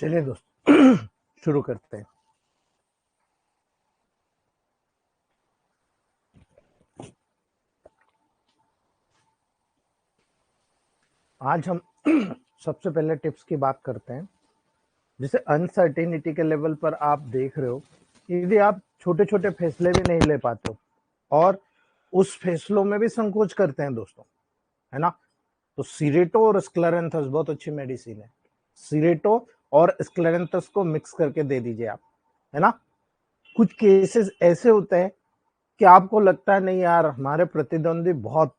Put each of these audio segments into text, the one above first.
चलिए दोस्त शुरू करते हैं। आज हम सबसे पहले टिप्स की बात करते हैं। जैसे अनसर्टेनिटी के लेवल पर आप देख रहे हो, यदि आप छोटे छोटे फैसले भी नहीं ले पाते हो और उस फैसलों में भी संकोच करते हैं दोस्तों, है ना, तो सीरेटो और स्क्लेरेंथस बहुत अच्छी मेडिसिन है। सीरेटो और स्क्लेरेंथस को मिक्स करके दे दीजिए आप, है ना। कुछ केसेस ऐसे होते हैं कि आपको लगता है नहीं यार हमारे प्रतिद्वंदी बहुत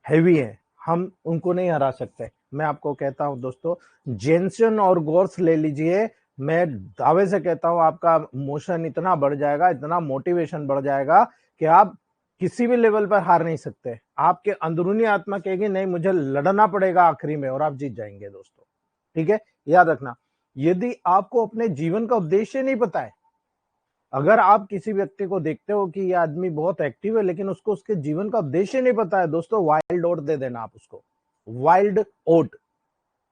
हैवी है, हम उनको नहीं हरा सकते। मैं आपको कहता हूं दोस्तों, जेनसन और गोर्स ले लीजिए। मैं दावे से कहता हूं आपका मोशन इतना बढ़ जाएगा, इतना मोटिवेशन बढ़ जाएगा कि आप किसी भी लेवल पर हार नहीं सकते। आपके अंदरूनी आत्मा कहेगी नहीं मुझे लड़ना पड़ेगा आखिरी में, और आप जीत जाएंगे दोस्तों। ठीक है, याद रखना, यदि आपको अपने जीवन का उद्देश्य नहीं पता है, अगर आप किसी व्यक्ति को देखते हो कि ये आदमी बहुत एक्टिव है लेकिन उसको उसके जीवन का उद्देश्य नहीं पता है दोस्तों, वाइल्ड ओट दे देना आप उसको। वाइल्ड ओट,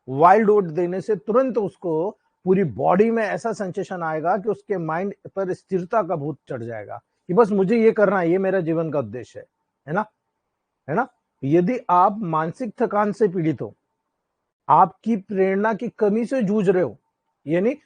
वाइल्ड ओट देने से तुरंत उसको पूरी बॉडी में ऐसा सेंसेशन आएगा कि उसके माइंड पर स्थिरता का भूत चढ़ जाएगा कि बस मुझे ये करना है, ये मेरा जीवन का उद्देश्य है ना, है ना। यदि आप मानसिक थकान से पीड़ित हो, आपकी प्रेरणा की कमी से जूझ रहे हो, यानी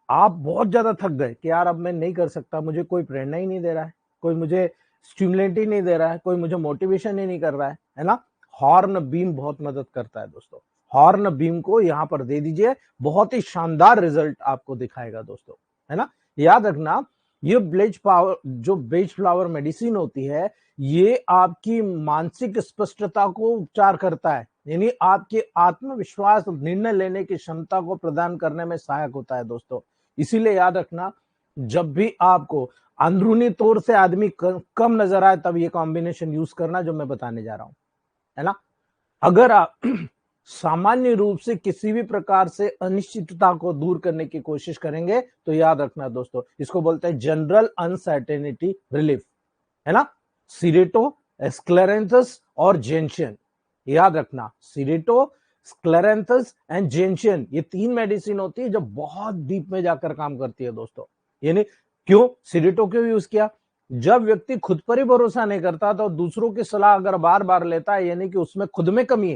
आप बहुत ज्यादा थक गए कि यार अब मैं नहीं कर सकता, मुझे कोई प्रेरणा ही नहीं दे रहा है, कोई मुझे स्टिमुलेट ही नहीं दे रहा है, कोई मुझे मोटिवेशन ही नहीं कर रहा है ना, हॉर्न बीम बहुत मदद करता है दोस्तों। हॉर्न बीम को यहां पर दे दीजिए, बहुत ही शानदार रिजल्ट आपको दिखाएगा दोस्तों, है ना। याद रखना, ये ब्लेज पावर जो बेज फ्लावर मेडिसिन होती है, ये आपकी मानसिक स्पष्टता को उपचार करता है, यानी आपके आत्मविश्वास निर्णय लेने की क्षमता को प्रदान करने में सहायक होता है दोस्तों। इसीलिए याद रखना, जब भी आपको अंदरूनी तौर से आदमी कम नजर आए तब ये कॉम्बिनेशन यूज करना जो मैं बताने जा रहा हूं, है ना। अगर आप सामान्य रूप से किसी भी प्रकार से अनिश्चितता को दूर करने की कोशिश करेंगे, तो याद रखना दोस्तों, इसको बोलते हैं जनरल अनसर्टेनिटी रिलीफ, है ना। सीरेटो, स्क्लेरेंथस और जेंशियन, याद रखना, सीरेटो, स्क्लेरेंथस एंड जेंशियन, ये 3 मेडिसिन होती है जो बहुत डीप में जाकर काम करती है दोस्तों। यानी क्यों सीरेटो क्यों यूज किया? जब व्यक्ति खुद पर ही भरोसा नहीं करता तो दूसरों की सलाह अगर बार बार लेता है, यानी कि उसमें खुद में कमी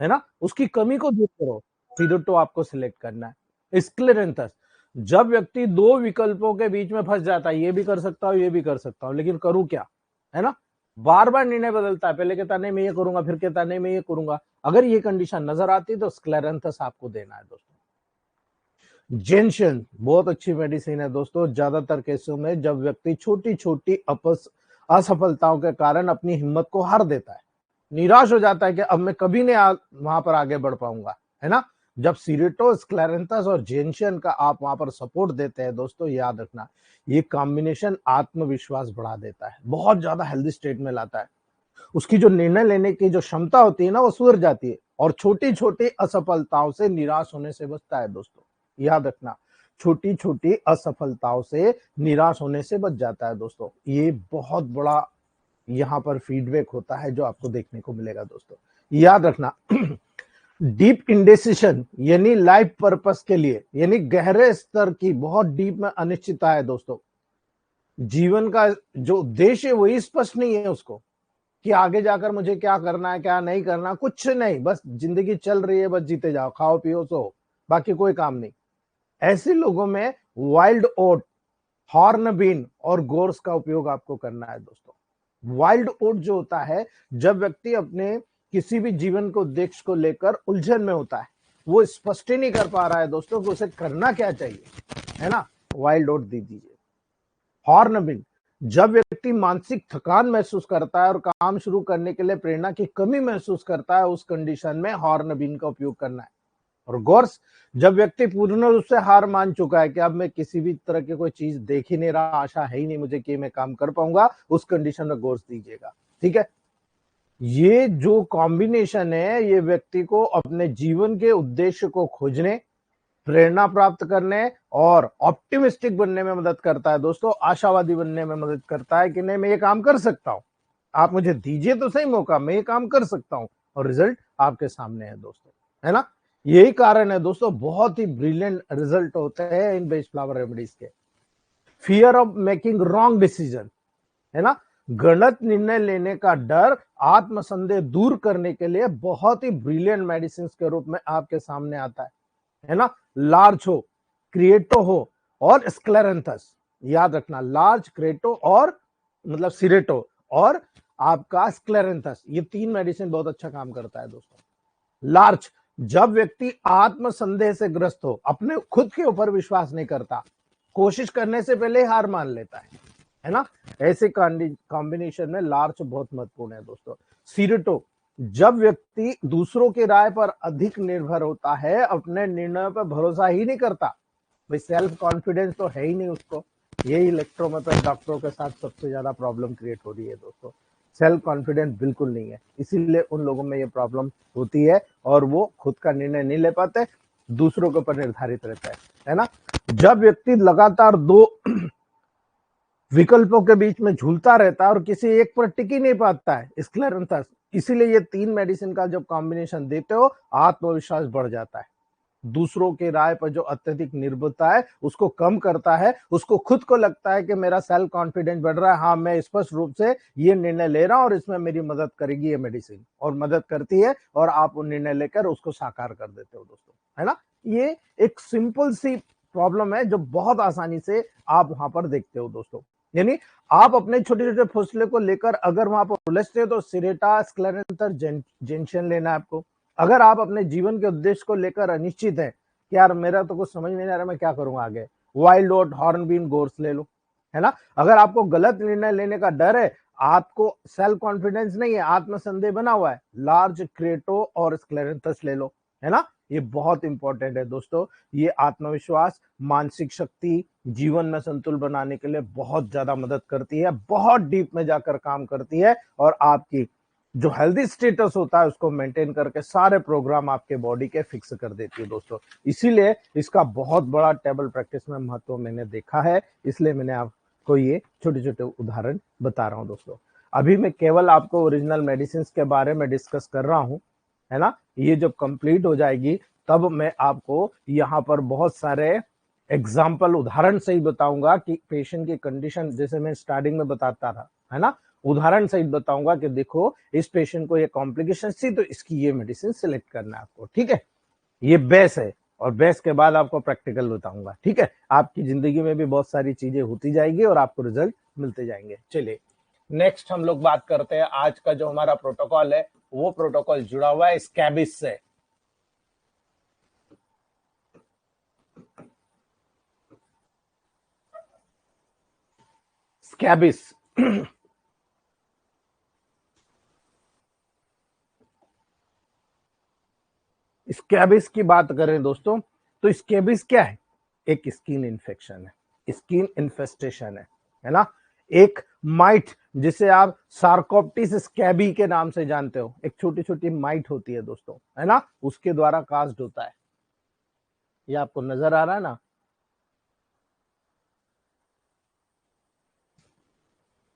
है ना, उसकी कमी को दूर करो, सीरेटो आपको सिलेक्ट करना है। स्क्लेरेंथस, जब व्यक्ति 2 विकल्पों के बीच में फंस जाता है, ये भी कर सकता हूं, ये भी कर सकता हूं, लेकिन करूं क्या, है ना, बार बार निर्णय बदलता है, पहले कहता नहीं मैं ये करूंगा, फिर कहता नहीं मैं ये करूंगा, अगर ये कंडीशन नजर आती है तो स्क्लेरेंथस आपको देना है दोस्तों। जेंशन बहुत अच्छी मेडिसिन है दोस्तों, ज्यादातर केसों में जब व्यक्ति छोटी छोटी असफलताओं के कारण अपनी हिम्मत को हार देता है, निराश हो जाता है कि अब मैं कभी नहीं वहां पर आगे बढ़ पाऊंगा, है ना, जब सीरेटो, स्क्लेरेंथस और जेंशियन का आप वहां पर सपोर्ट देते हैं दोस्तों, याद रखना ये कॉम्बिनेशन आत्मविश्वास बढ़ा देता है, बहुत ज्यादा हेल्दी स्टेट में लाता है, उसकी जो निर्णय लेने की जो क्षमता होती है ना वो सुधर जाती है, और छोटी छोटी असफलताओं से निराश होने से बचता है दोस्तों, याद रखना, छोटी छोटी असफलताओं से निराश होने से बच जाता है दोस्तों। ये बहुत बड़ा यहाँ पर फीडबैक होता है जो आपको देखने को मिलेगा दोस्तों, याद रखना। डीप इंडेसिशन यानी लाइफ पर्पस के लिए, यानी गहरे स्तर की बहुत डीप में अनिश्चितता है दोस्तों, जीवन का जो उद्देश्य है वही स्पष्ट नहीं है उसको, कि आगे जाकर मुझे क्या करना है क्या नहीं करना, कुछ नहीं, बस जिंदगी चल रही है, बस जीते जाओ, खाओ पियो सो, बाकी कोई काम नहीं। ऐसे लोगों में वाइल्ड ओट, हॉर्नबीन और गोर्स का उपयोग आपको करना है दोस्तों। वाइल्ड ओट जो होता है, जब व्यक्ति अपने किसी भी जीवन को उद्देश्य को लेकर उलझन में होता है, वो स्पष्ट ही नहीं कर पा रहा है दोस्तों कि उसे करना क्या चाहिए, है ना, वाइल्ड ओट दे दीजिए। हॉर्नबिल, जब व्यक्ति मानसिक थकान महसूस करता है और काम शुरू करने के लिए प्रेरणा की कमी महसूस करता है, उस कंडीशन में हॉर्नबिल का उपयोग करना है। और गोर्स, जब व्यक्ति पूर्ण रूप से हार मान चुका है कि अब मैं किसी भी तरह की कोई चीज देख ही नहीं रहा, आशा है ही नहीं मुझे कि मैं काम कर पाऊंगा, उस कंडीशन में गोर्स दीजिएगा, ठीक है। ये जो कॉम्बिनेशन है ये व्यक्ति को अपने जीवन के उद्देश्य को खोजने, प्रेरणा प्राप्त करने और ऑप्टिमिस्टिक बनने में मदद करता है दोस्तों, आशावादी बनने में मदद करता है कि नहीं मैं ये काम कर सकता हूं, आप मुझे दीजिए तो सही मौका, मैं ये काम कर सकता हूं, और रिजल्ट आपके सामने है दोस्तों, है ना। यही कारण है दोस्तों बहुत ही ब्रिलियंट रिजल्ट होते हैं इन बेस्ट फ्लावर रेमेडीज के। Fear of making wrong decision, है ना, गलत निर्णय लेने का डर, आत्मसंदेह दूर करने के लिए बहुत ही ब्रिलियंट मेडिसिन के रूप में आपके सामने आता है ना। लार्ज हो, क्रिएटो हो और स्क्लेरेंथस, याद रखना, लार्ज, क्रिएटो और मतलब सिरेटो और आपका स्क्लेरेंथस, ये 3 मेडिसिन बहुत अच्छा काम करता है दोस्तों। लार्ज, जब व्यक्ति आत्मसंदेह से ग्रस्त हो, अपने खुद के ऊपर विश्वास नहीं करता, कोशिश करने से पहले हार मान लेता है ना, ऐसे कॉम्बिनेशन में लार्ज बहुत महत्वपूर्ण है दोस्तों। सीरेटो, जब व्यक्ति दूसरों की राय पर अधिक निर्भर होता है, अपने निर्णयों पर भरोसा ही नहीं करता, भाई सेल्फ कॉन्फिडेंस तो है ही नहीं उसको, यही इलेक्ट्रोमेथड डॉक्टरों के साथ सबसे ज्यादा प्रॉब्लम क्रिएट हो रही है दोस्तों, सेल्फ कॉन्फिडेंस बिल्कुल नहीं है, इसीलिए उन लोगों में ये प्रॉब्लम होती है और वो खुद का निर्णय नहीं ले पाते, दूसरों के ऊपर निर्धारित रहता है ना। जब व्यक्ति लगातार 2 विकल्पों के बीच में झूलता रहता है और किसी एक पर टिक ही नहीं पाता है, स्क्लेरेंथस, इसीलिए ये 3 मेडिसिन का जब कॉम्बिनेशन देते हो आत्मविश्वास बढ़ जाता है, दूसरों की राय पर जो अत्यधिक निर्भरता है उसको कम करता है, उसको खुद को लगता है कि मेरा सेल्फ कॉन्फिडेंस बढ़ रहा है, हाँ मैं स्पष्ट रूप से ये निर्णय ले रहा हूं और इसमें मेरी मदद करेगी ये मेडिसिन, और मदद करती है और आप वो निर्णय लेकर उसको साकार कर देते हो दोस्तों, है ना। ये एक सिंपल सी प्रॉब्लम है जो बहुत आसानी से आप वहां पर देखते हो दोस्तों, यानी आप अपने छोटे छोटे फैसले को लेकर अगर वहां पर उलझते हो तो सिरेटा, स्क्लेरेंथस, जेंशन लेना है आपको। अगर आप अपने जीवन के उद्देश्य को लेकर अनिश्चित है कि यार मेरा तो कुछ समझ नहीं आ रहा मैं क्या करूंगा आगे, वाइल्ड ओट, हॉर्नबीन, गोर्स ले लो, है ना। अगर आपको गलत निर्णय लेने का डर है, आपको सेल्फ कॉन्फिडेंस नहीं है, आत्मसंदेह बना हुआ है, लार्ज, क्रेटो और स्क्लेरेंथस ले लो, है ना। ये बहुत इंपॉर्टेंट है दोस्तों, ये आत्मविश्वास, मानसिक शक्ति, जीवन में संतुलन बनाने के लिए बहुत ज्यादा मदद करती है, बहुत डीप में जाकर काम करती है और आपकी जो हेल्दी स्टेटस होता है उसको मेंटेन करके सारे प्रोग्राम आपके बॉडी के फिक्स कर देती है दोस्तों। इसीलिए इसका बहुत बड़ा टेबल प्रैक्टिस में महत्व मैंने देखा है, इसलिए मैंने आपको ये छोटे छोटे उदाहरण बता रहा हूँ दोस्तों। अभी मैं केवल आपको ओरिजिनल मेडिसिन के बारे में डिस्कस कर रहा हूँ, है ना। ये जब कंप्लीट हो जाएगी तब मैं आपको यहाँ पर बहुत सारे एग्जाम्पल उदाहरण से ही बताऊंगा कि पेशेंट की कंडीशन, जैसे मैं स्टार्टिंग में बताता था, है ना, उदाहरण सहित बताऊंगा कि देखो इस पेशेंट को ये कॉम्प्लिकेशन थी तो इसकी ये मेडिसिन सिलेक्ट करना है आपको, ठीक है। ये बेस है और बेस के बाद आपको प्रैक्टिकल बताऊंगा, ठीक है। आपकी जिंदगी में भी बहुत सारी चीजें होती जाएगी और आपको रिजल्ट मिलते जाएंगे। चलिए नेक्स्ट हम लोग बात करते हैं। आज का जो हमारा प्रोटोकॉल है वो प्रोटोकॉल जुड़ा हुआ है स्कैबिस से। स्कैबिस स्कैबिस की बात करें दोस्तों तो स्कैबिस क्या है? एक स्किन इन्फेक्शन है, स्किन इन्फेस्टेशन है ना। एक माइट जिसे आप सार्कोप्टिस स्कैबी के नाम से जानते हो, एक छोटी छोटी माइट होती है दोस्तों, है ना, उसके द्वारा कास्ट होता है। ये आपको नजर आ रहा है ना,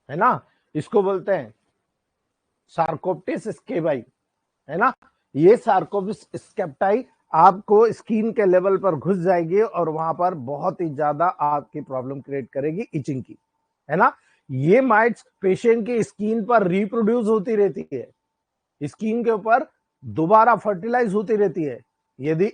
है ना। इसको बोलते हैं सार्कोप्टिस स्केबाई, है ना। ये सार्कोप्टिस स्केप्टाई आपको स्किन के लेवल पर घुस जाएगी और वहां पर बहुत ही ज्यादा आपकी प्रॉब्लम क्रिएट करेगी, इचिंग की, है ना। ये माइट्स पेशेंट की स्किन पर रिप्रोड्यूस होती रहती है, स्किन के ऊपर दोबारा फर्टिलाइज होती रहती है। यदि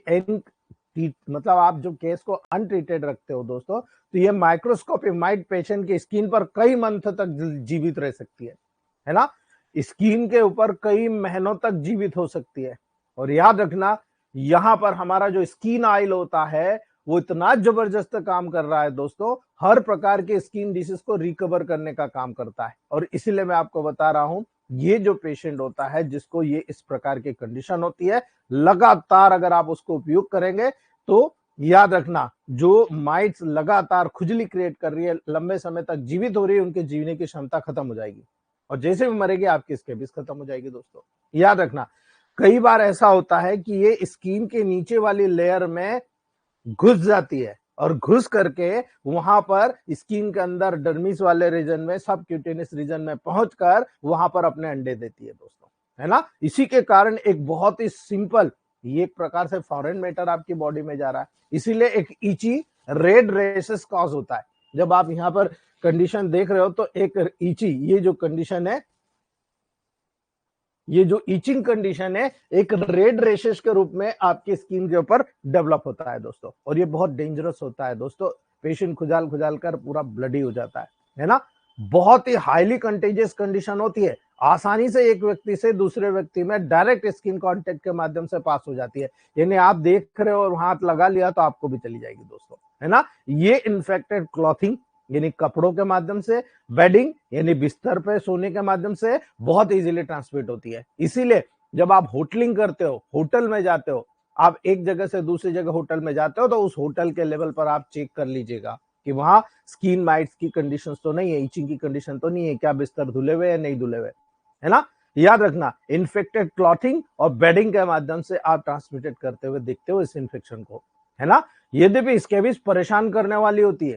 मतलब आप जो केस को अनट्रीटेड रखते हो दोस्तों, तो ये माइक्रोस्कोपिक माइट पेशेंट की स्किन पर कई मंथ तक जीवित रह सकती है ना। स्किन के ऊपर कई महीनों तक जीवित हो सकती है। और याद रखना, यहां पर हमारा जो स्किन ऑयल होता है वो इतना जबरदस्त काम कर रहा है दोस्तों, हर प्रकार के स्किन डिसीज को रिकवर करने का काम करता है। और इसीलिए मैं आपको बता रहा हूं, ये जो पेशेंट होता है जिसको ये इस प्रकार की कंडीशन होती है, लगातार अगर आप उसको उपयोग करेंगे तो याद रखना, जो माइट्स लगातार खुजली क्रिएट कर रही है, लंबे समय तक जीवित हो रही है, उनके जीने की क्षमता खत्म हो जाएगी और जैसे भी मरेगी आपकी स्कैबिस खत्म हो जाएगी दोस्तों। याद रखना, कई बार ऐसा होता है कि ये स्किन के नीचे वाली लेयर में घुस जाती है और घुस करके वहां पर स्किन के अंदर डर्मिस वाले रीजन में, सब क्यूटेनियस रीजन में पहुंचकर वहां पर अपने अंडे देती है दोस्तों, है ना। इसी के कारण एक बहुत ही सिंपल, ये एक प्रकार से फॉरेन मैटर आपकी बॉडी में जा रहा है, इसीलिए एक इची रेड रेशेस कॉज होता है। जब आप यहाँ पर कंडीशन देख रहे हो तो एक इची, ये जो कंडीशन है, ये जो इचिंग कंडीशन है एक रेड रेशेस के रूप में आपकी स्किन के ऊपर डेवलप होता है दोस्तों, और ये बहुत डेंजरस होता है दोस्तों। पेशेंट खुजाल खुजाल कर पूरा ब्लडी हो जाता है ना। बहुत ही हाईली कंटेजियस कंडीशन होती है, आसानी से एक व्यक्ति से दूसरे व्यक्ति में डायरेक्ट स्किन कांटेक्ट के माध्यम से पास हो जाती है। यानी आप देख रहे हो और हाथ लगा लिया तो आपको भी चली जाएगी दोस्तों, है ना। ये इन्फेक्टेड क्लॉथिंग यानी कपड़ों के माध्यम से, बेडिंग यानी बिस्तर पे सोने के माध्यम से बहुत इजीली ट्रांसमिट होती है। इसीलिए जब आप होटलिंग करते हो, होटल में जाते हो, आप एक जगह से दूसरी जगह होटल में जाते हो तो उस होटल के लेवल पर आप चेक कर लीजिएगा कि वहां स्किन माइट्स की कंडीशन तो नहीं है, इचिंग की कंडीशन तो नहीं है, क्या बिस्तर धुले हुए या नहीं धुले हुए, है ना। याद रखना, इन्फेक्टेड क्लॉथिंग और बेडिंग के माध्यम से आप ट्रांसमिटेड करते हुए देखते हो इस इन्फेक्शन को, है ना। यद्यपि स्कैबिस परेशान करने वाली होती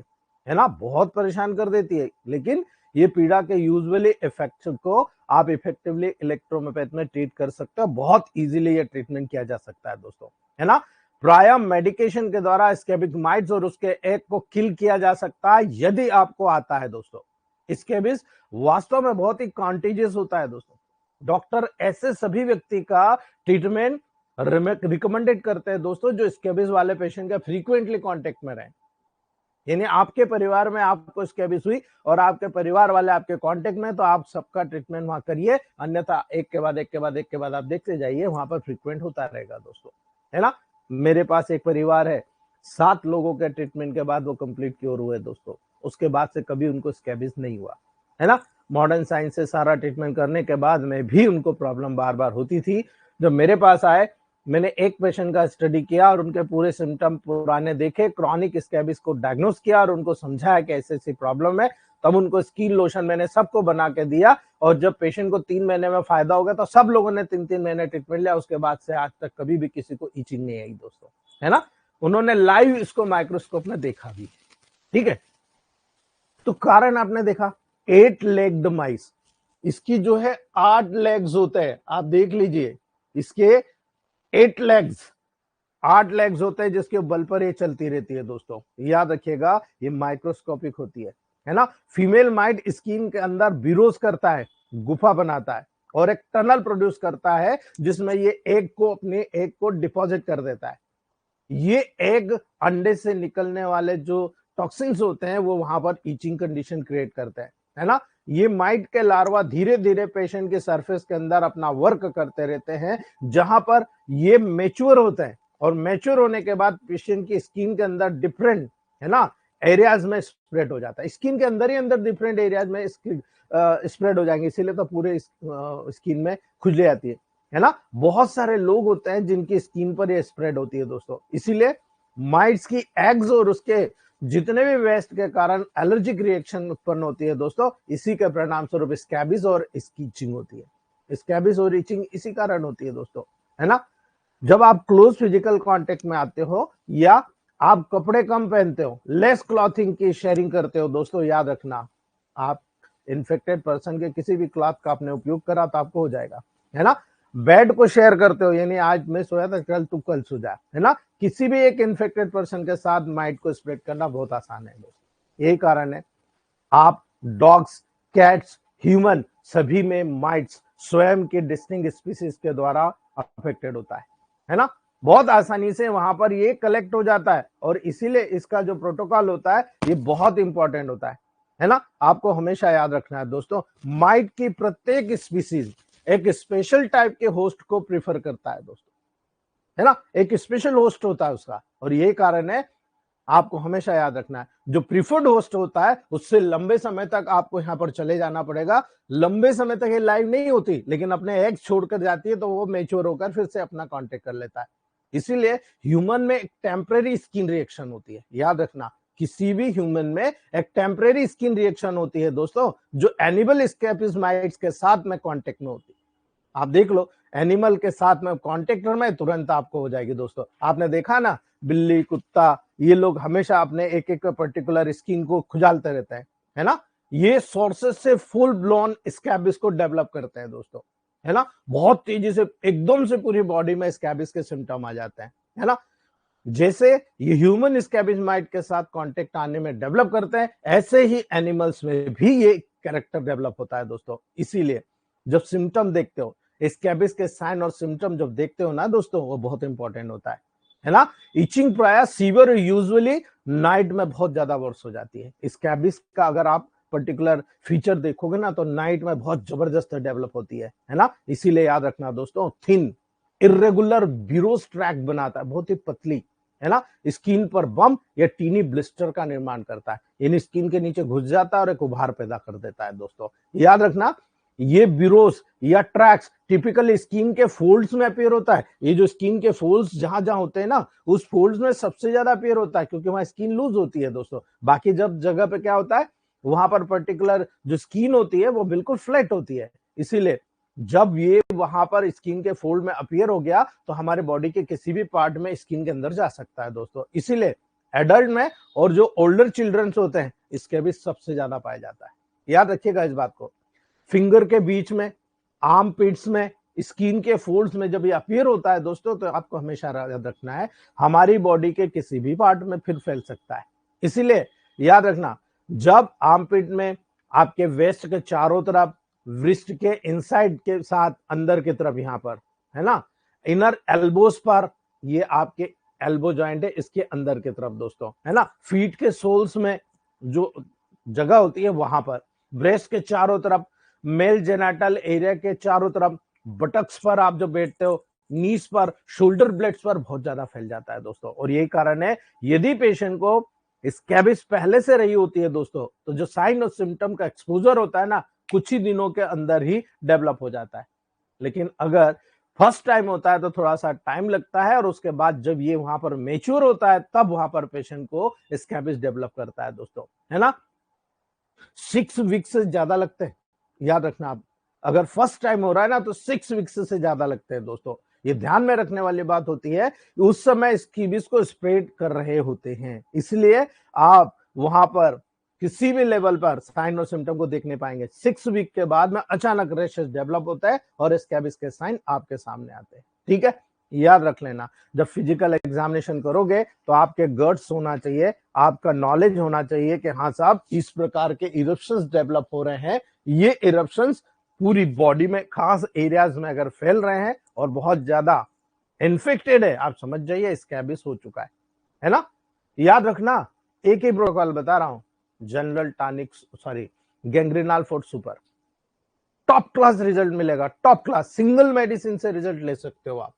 है ना, बहुत परेशान कर देती है, लेकिन ये पीड़ा के यूजुअली इफेक्ट को आप इफेक्टिवली इलेक्ट्रोमेपैथ में ट्रीट कर सकते हो। बहुत इजीली ये ट्रीटमेंट किया जा सकता है दोस्तों, है ना। प्राय मेडिकेशन के द्वारा स्कैबिस माइट्स और उसके एग को किल किया जा सकता है यदि आपको आता है दोस्तों। स्कैबिस वास्तव में बहुत ही कॉन्टेजियस होता है दोस्तों। डॉक्टर ऐसे सभी व्यक्ति का ट्रीटमेंट रिकमेंडेड करते हैं दोस्तों जो स्कैबिस वाले पेशेंट के फ्रीक्वेंटली कांटेक्ट में रहे। यानी आपके परिवार में आपको स्कैबिस हुई और आपके परिवार वाले आपके कांटेक्ट में, तो आप सबका ट्रीटमेंट वहां करिए, अन्यथा एक के बाद एक के बाद एक के बाद आप देखते जाइए, वहां पर फ्रीक्वेंट होता रहेगा दोस्तों, है ना। मेरे पास एक परिवार है, 7 लोगों के ट्रीटमेंट के बाद वो कंप्लीट क्योर हुए दोस्तों, उसके बाद से कभी उनको स्कैबिस नहीं हुआ, है ना। मॉडर्न साइंस से सारा ट्रीटमेंट करने के बाद में भी उनको प्रॉब्लम बार बार होती थी। जब मेरे पास आए मैंने एक पेशेंट का स्टडी किया और उनके पूरे सिम्टम पुराने देखे, क्रॉनिक स्कैबिस को डायग्नोस किया और उनको समझाया कि ऐसी ऐसी प्रॉब्लम है, तब उनको स्किन लोशन मैंने सबको बना के दिया। और जब पेशेंट को 3 महीने में फायदा हो गया तो सब लोगों ने 3-3 महीने ट्रीटमेंट लिया। उसके बाद से आज तक कभी भी किसी को इचिंग नहीं आई दोस्तों, है ना। उन्होंने लाइव इसको माइक्रोस्कोप में देखा भी, ठीक है। तो कारण आपने देखा, 8 लेग्ड माइस, इसकी जो है 8 लेग्स होते हैं, आप देख लीजिए, इसके 8 लेग्स, 8 लेग्स होते हैं जिसके बल पर ये चलती रहती है दोस्तों। याद रखिएगा, ये माइक्रोस्कोपिक होती है ना। फीमेल माइट स्किन के अंदर बिरोज करता है, गुफा बनाता है और एक टनल प्रोड्यूस करता है जिसमें ये एग को, अपने एग को डिपॉजिट कर देता है। ये एग अंडे से निकलने वाले जो टॉक्सिन्स होते हैं वो वहां पर ईचिंग कंडीशन क्रिएट करते हैं, है ना। ये माइट के लार्वा धीरे धीरे पेशेंट के सरफेस के अंदर अपना वर्क करते रहते हैं, जहां पर ये मैच्योर होते हैं और मैच्योर होने के बाद पेशेंट की स्किन के अंदर डिफरेंट, है ना, एरियाज में स्प्रेड हो जाता है। स्किन के अंदर ही अंदर डिफरेंट एरियाज में स्प्रेड हो जाएंगे, इसीलिए तो पूरे स्किन में खुजली आती है ना। बहुत सारे लोग होते हैं जिनकी स्किन पर ये स्प्रेड होती है दोस्तों। इसीलिए माइट्स की एग्स और उसके जितने भी वेस्ट के कारण एलर्जिक रिएक्शन उत्पन्न होती है दोस्तों, इसी के परिणाम स्वरूप स्कैबिस और इसकी इचिंग होती है। स्कैबिस और इचिंग इसी कारण होती है दोस्तों, है ना। जब आप क्लोज फिजिकल कांटेक्ट में आते हो या आप कपड़े कम पहनते हो, लेस क्लॉथिंग की शेयरिंग करते हो दोस्तों, याद रखना, आप इन्फेक्टेड पर्सन के किसी भी क्लॉथ का आपने उपयोग करा तो आपको हो जाएगा, है ना। बेड को शेयर करते हो, यानी आज मैं सोया था, कल तू कल सो जा, है ना। किसी भी एक इन्फेक्टेड पर्सन के साथ माइट को स्प्रेड करना बहुत आसान है दोस्तों। यही कारण है आप डॉग्स, कैट्स, ह्यूमन सभी में माइट्स स्वयं के डिस्टिंक्ट स्पीसीज के द्वारा अफेक्टेड होता है ना। बहुत आसानी से वहां पर ये कलेक्ट हो जाता है और इसीलिए इसका जो प्रोटोकॉल होता है ये बहुत इंपॉर्टेंट होता है ना। आपको हमेशा याद रखना है दोस्तों, माइट की प्रत्येक स्पीसीज एक स्पेशल टाइप के होस्ट को प्रीफर करता है दोस्तों, है ना। एक स्पेशल होस्ट होता है उसका, और यही कारण है आपको हमेशा याद रखना है, जो प्रीफर्ड होस्ट होता है उससे लंबे समय तक आपको यहां पर चले जाना पड़ेगा। लंबे समय तक ये लाइव नहीं होती, लेकिन अपने एग छोड़कर जाती है तो वो मैच्योर होकर फिर से अपना कांटेक्ट कर लेता है। इसीलिए ह्यूमन में एक टेम्परेरी स्किन रिएक्शन होती है, याद रखना, किसी भी ह्यूमन में एक टेम्परेरी स्किन रिएक्शन होती है दोस्तों, जो एनिमल स्कैबिस माइट्स के साथ में कांटेक्ट में होती है। आप देख लो, एनिमल के साथ में कांटेक्ट में तुरंत आपको हो जाएगी दोस्तों। आपने देखा ना, बिल्ली, कुत्ता, ये लोग हमेशा अपने एक एक पर्टिकुलर स्किन को खुजालते रहते हैं, है ना। ये सोर्सेस से फुल ब्लोन स्कैबिस को डेवलप करते हैं दोस्तों, है ना। बहुत तेजी से एकदम से पूरी बॉडी में स्कैबिस के सिम्टम आ जाते हैं, है ना। जैसे ये ह्यूमन स्कैबिस माइट के साथ कांटेक्ट आने में डेवलप करते हैं, ऐसे ही एनिमल्स में भी ये कैरेक्टर डेवलप होता है दोस्तों। इसीलिए जब सिम्टम देखते हो, स्कैबिस के साइन और सिम्टम जब देखते हो ना दोस्तों, वो बहुत इंपॉर्टेंट होता है ना। इचिंग प्राय सीवियर यूजुअली नाइट में बहुत ज्यादा वर्स हो जाती है। स्कैबिस का अगर आप पर्टिकुलर फीचर देखोगे ना तो नाइट में बहुत जबरदस्त डेवलप होती है ना। इसीलिए याद रखना दोस्तों, थिन इरेगुलर बिरोज ट्रैक बनाता है, बहुत ही पतली, है ना। स्किन पर बम या टीनी ब्लिस्टर का निर्माण करता है, यानी स्किन के नीचे घुस जाता है और एक उभार पैदा कर देता है दोस्तों। याद रखना, ये बिरोस या ट्रैक्स टिपिकली स्किन के फोल्ड्स में अपीयर होता है। ये जो स्किन के फोल्ड्स जहां जहां होते हैं ना, उस फोल्ड्स में सबसे ज्यादा अपीयर होता है, क्योंकि वहां स्किन लूज होती है दोस्तों। बाकी जब जगह पे क्या होता है, वहां पर पर्टिकुलर जो स्किन होती है वो बिल्कुल फ्लैट होती है। इसीलिए जब ये वहां पर स्किन के फोल्ड में अपीयर हो गया तो हमारे बॉडी के किसी भी पार्ट में स्किन के अंदर जा सकता है दोस्तों। इसीलिए एडल्ट में और जो ओल्डर चिल्ड्रंस होते हैं, इसके भी सबसे ज्यादा पाया जाता है। याद रखिएगा इस बात को। फिंगर के बीच में, आर्म पिट्स में, स्किन के फोल्ड्स में जब ये अपीयर होता है दोस्तों, तो आपको हमेशा याद रखना है, हमारी बॉडी के किसी भी पार्ट में फिर फैल सकता है। इसीलिए याद रखना, जब आर्म पिट में आपके वेस्ट के चारों तरफ, व्रिस्ट के इनसाइड के साथ अंदर की तरफ यहां पर, है ना, इनर एल्बोस पर, ये आपके एल्बो जॉइंट है, इसके अंदर की तरफ दोस्तों, है ना। फीट के सोल्स में जो जगह होती है वहां पर, ब्रेस्ट के चारों तरफ, मेल जेनाटल एरिया के चारों तरफ, बटक्स पर आप जो बैठते हो, नीस पर, शोल्डर ब्लेड्स पर बहुत ज्यादा फैल जाता है दोस्तों। और यही कारण है, यदि पेशेंट को स्कैबिस पहले से रही होती है दोस्तों, तो जो साइन और सिम्टम का एक्सपोजर होता है ना, कुछ ही दिनों के अंदर ही डेवलप हो जाता है। लेकिन अगर फर्स्ट टाइम होता है तो थोड़ा सा टाइम लगता है, और उसके बाद जब ये वहां पर मेच्योर होता है तब वहां पर पेशेंट को स्कैबिस डेवलप करता है दोस्तों, है ना। 6 वीक से ज्यादा लगते हैं, याद रखना आप। अगर फर्स्ट टाइम हो रहा है ना तो 6 वीक्स से ज्यादा लगते हैं दोस्तों। ये ध्यान में रखने वाली बात होती है कि उस समय स्कीबिस को स्प्रेड कर रहे होते हैं, इसलिए आप वहां पर किसी भी लेवल पर साइन और सिम्टम को देखने पाएंगे। 6 वीक के बाद में अचानक रैशेस डेवलप होता है और स्कैबिस के साइन आपके सामने आते हैं, ठीक है। याद रख लेना, जब फिजिकल एग्जामिनेशन करोगे तो आपके गट्स होना चाहिए, आपका नॉलेज होना चाहिए कि हाँ साहब इस प्रकार के इरप्शंस डेवलप हो रहे हैं। ये इरप्शंस पूरी बॉडी में खास एरियाज में अगर फैल रहे हैं और बहुत ज्यादा इन्फेक्टेड है, आप समझ जाइए स्कैबिस हो चुका है ना। याद रखना, एक ही प्रोटोकॉल बता रहा हूं, जनरल टॉनिक सॉरी गैंग्रीनॉल forte super, top class result मिलेगा, टॉप क्लास, सिंगल मेडिसिन से रिजल्ट ले सकते हो आप।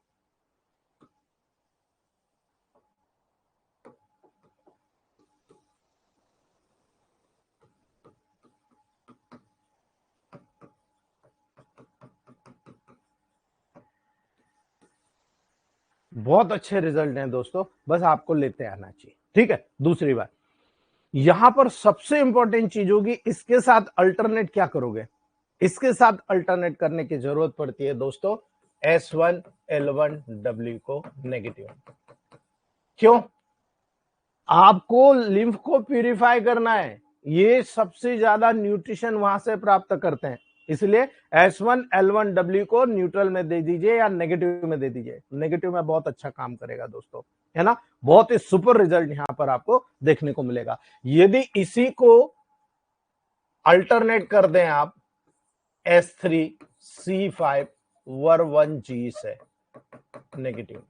बहुत अच्छे रिजल्ट हैं दोस्तों, बस आपको लेते आना चाहिए, ठीक है। दूसरी बात, यहां पर सबसे इंपॉर्टेंट चीज होगी, इसके साथ अल्टरनेट क्या करोगे। इसके साथ अल्टरनेट करने की जरूरत पड़ती है दोस्तों S1L1W को नेगेटिव। क्यों? आपको लिम्फ को प्यूरिफाई करना है, ये सबसे ज्यादा न्यूट्रिशन वहां से प्राप्त करते हैं, इसलिए S1L1W को न्यूट्रल में दे दीजिए या नेगेटिव में दे दीजिए। नेगेटिव में बहुत अच्छा काम करेगा दोस्तों, है ना। बहुत ही सुपर रिजल्ट यहां पर आपको देखने को मिलेगा। यदि इसी को अल्टरनेट कर दें आप S3C5 से नेगेटिव,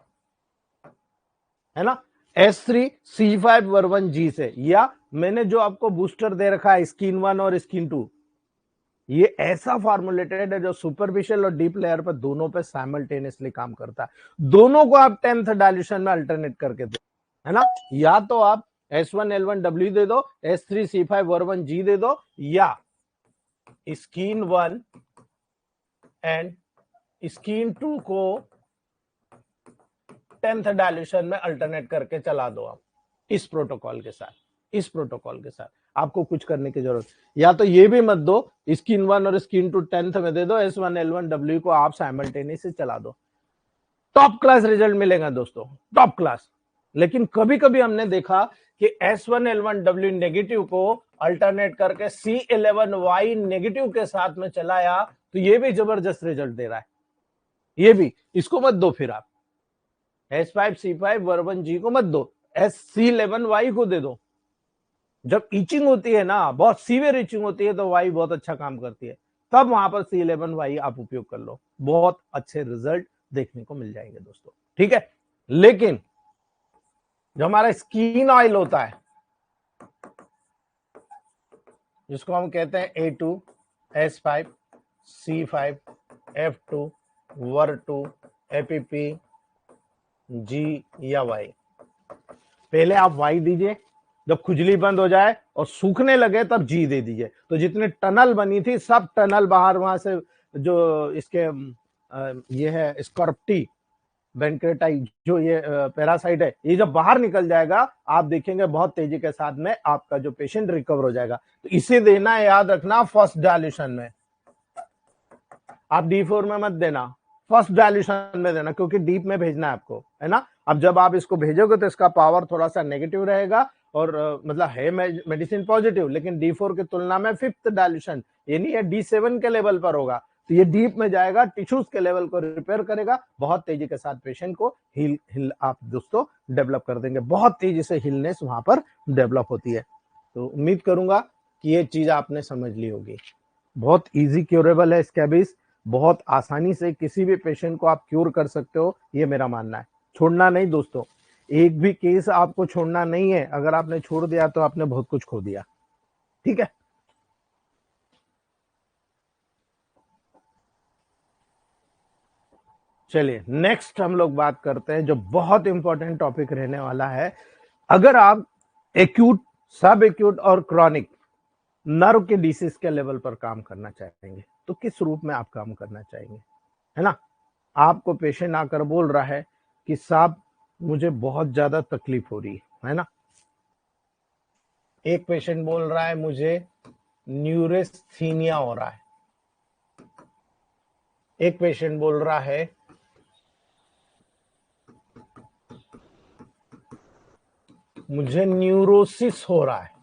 है ना, S3C5 से, या मैंने जो आपको बूस्टर दे रखा है स्किन 1 और स्किन 2, ये ऐसा फॉर्मुलेटेड है जो सुपरफिशियल और डीप लेयर पर दोनों पे साइमल्टेनियसली काम करता है। दोनों को आप 10th डायल्यूशन में अल्टरनेट करके दो, है ना। या तो आप S1L1W दे दो, S3C5 दे दो, या स्किन 1 एंड स्किन 2 को 10th डायल्यूशन में अल्टरनेट करके चला दो आप इस प्रोटोकॉल के साथ। इस प्रोटोकॉल के साथ आपको कुछ करने की जरूरत, या तो ये भी मत दो, स्किन 1 और स्किन 2 10th में दे दो, S1L1W को आप साइमल्टेनियसली चला दो, टॉप क्लास रिजल्ट मिलेगा दोस्तों, टॉप क्लास। लेकिन कभी कभी हमने देखा कि S1L1W नेगेटिव को अल्टरनेट करके C11Y नेगेटिव के साथ में चलाया तो ये भी जबरदस्त रिजल्ट दे रहा है। ये भी, इसको मत दो, फिर आप S5C5 को मत दो, SC11Y को दे दो। जब ईचिंग होती है ना, बहुत सीवियर ईचिंग होती है, तो वाई बहुत अच्छा काम करती है, तब वहां पर C11Y आप उपयोग कर लो, बहुत अच्छे रिजल्ट देखने को मिल जाएंगे दोस्तों, ठीक है। लेकिन जो हमारा स्किन ऑयल होता है, जिसको हम कहते हैं A2, S5, C5, F2, WR2, APP, G या Y, पहले आप Y दीजिए, जब खुजली बंद हो जाए और सूखने लगे तब G दे दीजिए। तो जितने टनल बनी थी सब टनल बाहर वहां से, जो इसके ये है स्कॉर्पटी वेंक्रेटाई, जो ये पैरासाइट है, ये जब बाहर निकल जाएगा आप देखेंगे बहुत तेजी के साथ में आपका जो पेशेंट रिकवर हो जाएगा। तो इसे देना है, याद रखना, फर्स्ट डायल्यूशन में, आप D4 में मत देना, फर्स्ट डायल्यूशन में देना, क्योंकि डीप में भेजना है आपको, है ना। अब जब आप इसको भेजोगे तो इसका पावर थोड़ा सा नेगेटिव रहेगा, और मतलब है मेडिसिन पॉजिटिव, लेकिन D4 की तुलना में 5th डायल्यूशन, ये नहीं है D7 के लेवल पर होगा, तो ये डीप में जाएगा, टिश्यूज के लेवल को रिपेयर करेगा, बहुत तेजी के साथ पेशेंट को हिल आप दोस्तों डेवलप कर देंगे, बहुत तेजी से हिलनेस वहां पर डेवलप होती है। तो उम्मीद करूंगा कि ये चीज आपने समझ ली होगी। बहुत इजी क्योरेबल है स्कैबिस, बहुत आसानी से किसी भी पेशेंट को आप क्योर कर सकते हो, ये मेरा मानना है। छोड़ना नहीं दोस्तों, एक भी केस आपको छोड़ना नहीं है, अगर आपने छोड़ दिया तो आपने बहुत कुछ खो दिया, ठीक है। चलिए नेक्स्ट हम लोग बात करते हैं जो बहुत इंपॉर्टेंट टॉपिक रहने वाला है। अगर आप एक्यूट, सब एक्यूट और क्रॉनिक नर्व के डिसीज के लेवल पर काम करना चाहेंगे तो किस रूप में आप काम करना चाहेंगे, है ना। आपको पेशेंट आकर बोल रहा है कि साहब मुझे बहुत ज्यादा तकलीफ हो रही है ना। एक पेशेंट बोल रहा है मुझे न्यूरेस्थीनिया हो रहा है, एक पेशेंट बोल रहा है मुझे न्यूरोसिस हो रहा है।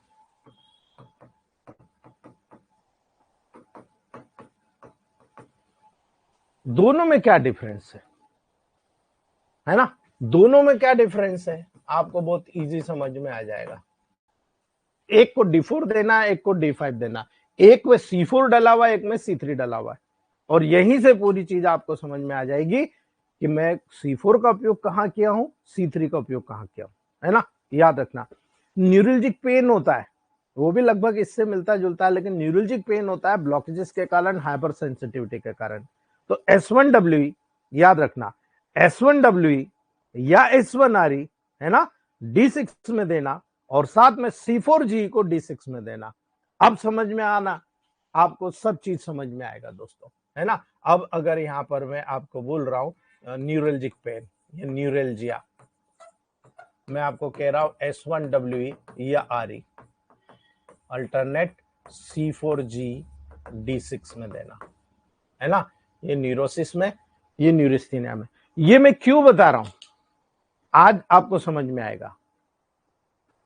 दोनों में क्या डिफरेंस है ना, दोनों में क्या डिफरेंस है आपको बहुत इजी समझ में आ जाएगा। एक को D4 देना है, एक को D5 देना, एक में C4 डला हुआ है, एक में C3 डला हुआ है। और यहीं से पूरी चीज आपको समझ में आ जाएगी कि मैं C4 का उपयोग कहां किया हूं, C3 का उपयोग कहां किया हूं, है ना। याद रखना, न्यूरलजिक पेन होता है, वो भी लगभग इससे मिलता जुलता है, लेकिन न्यूरलजिक पेन होता है ब्लॉकेजेस के कारण, हाइपर सेंसिटिविटी के कारण। तो S1W याद रखना, S1W या S1RE है ना, D6 में देना, और साथ में C4G को D6 में देना। अब समझ में आना, आपको सब चीज समझ में आएगा दोस्तों, है ना। अब अगर यहां पर मैं आपको बोल रहा हूं न्यूरलजिक पेन या न्यूरल्जिया, मैं आपको कह रहा हूं S1W या RE, अल्टरनेट C4G D6 में देना, है ना। ये न्यूरोसिस में, ये न्यूरिस्थीनिया में। ये मैं क्यों बता रहा हूं, आज आपको समझ में आएगा।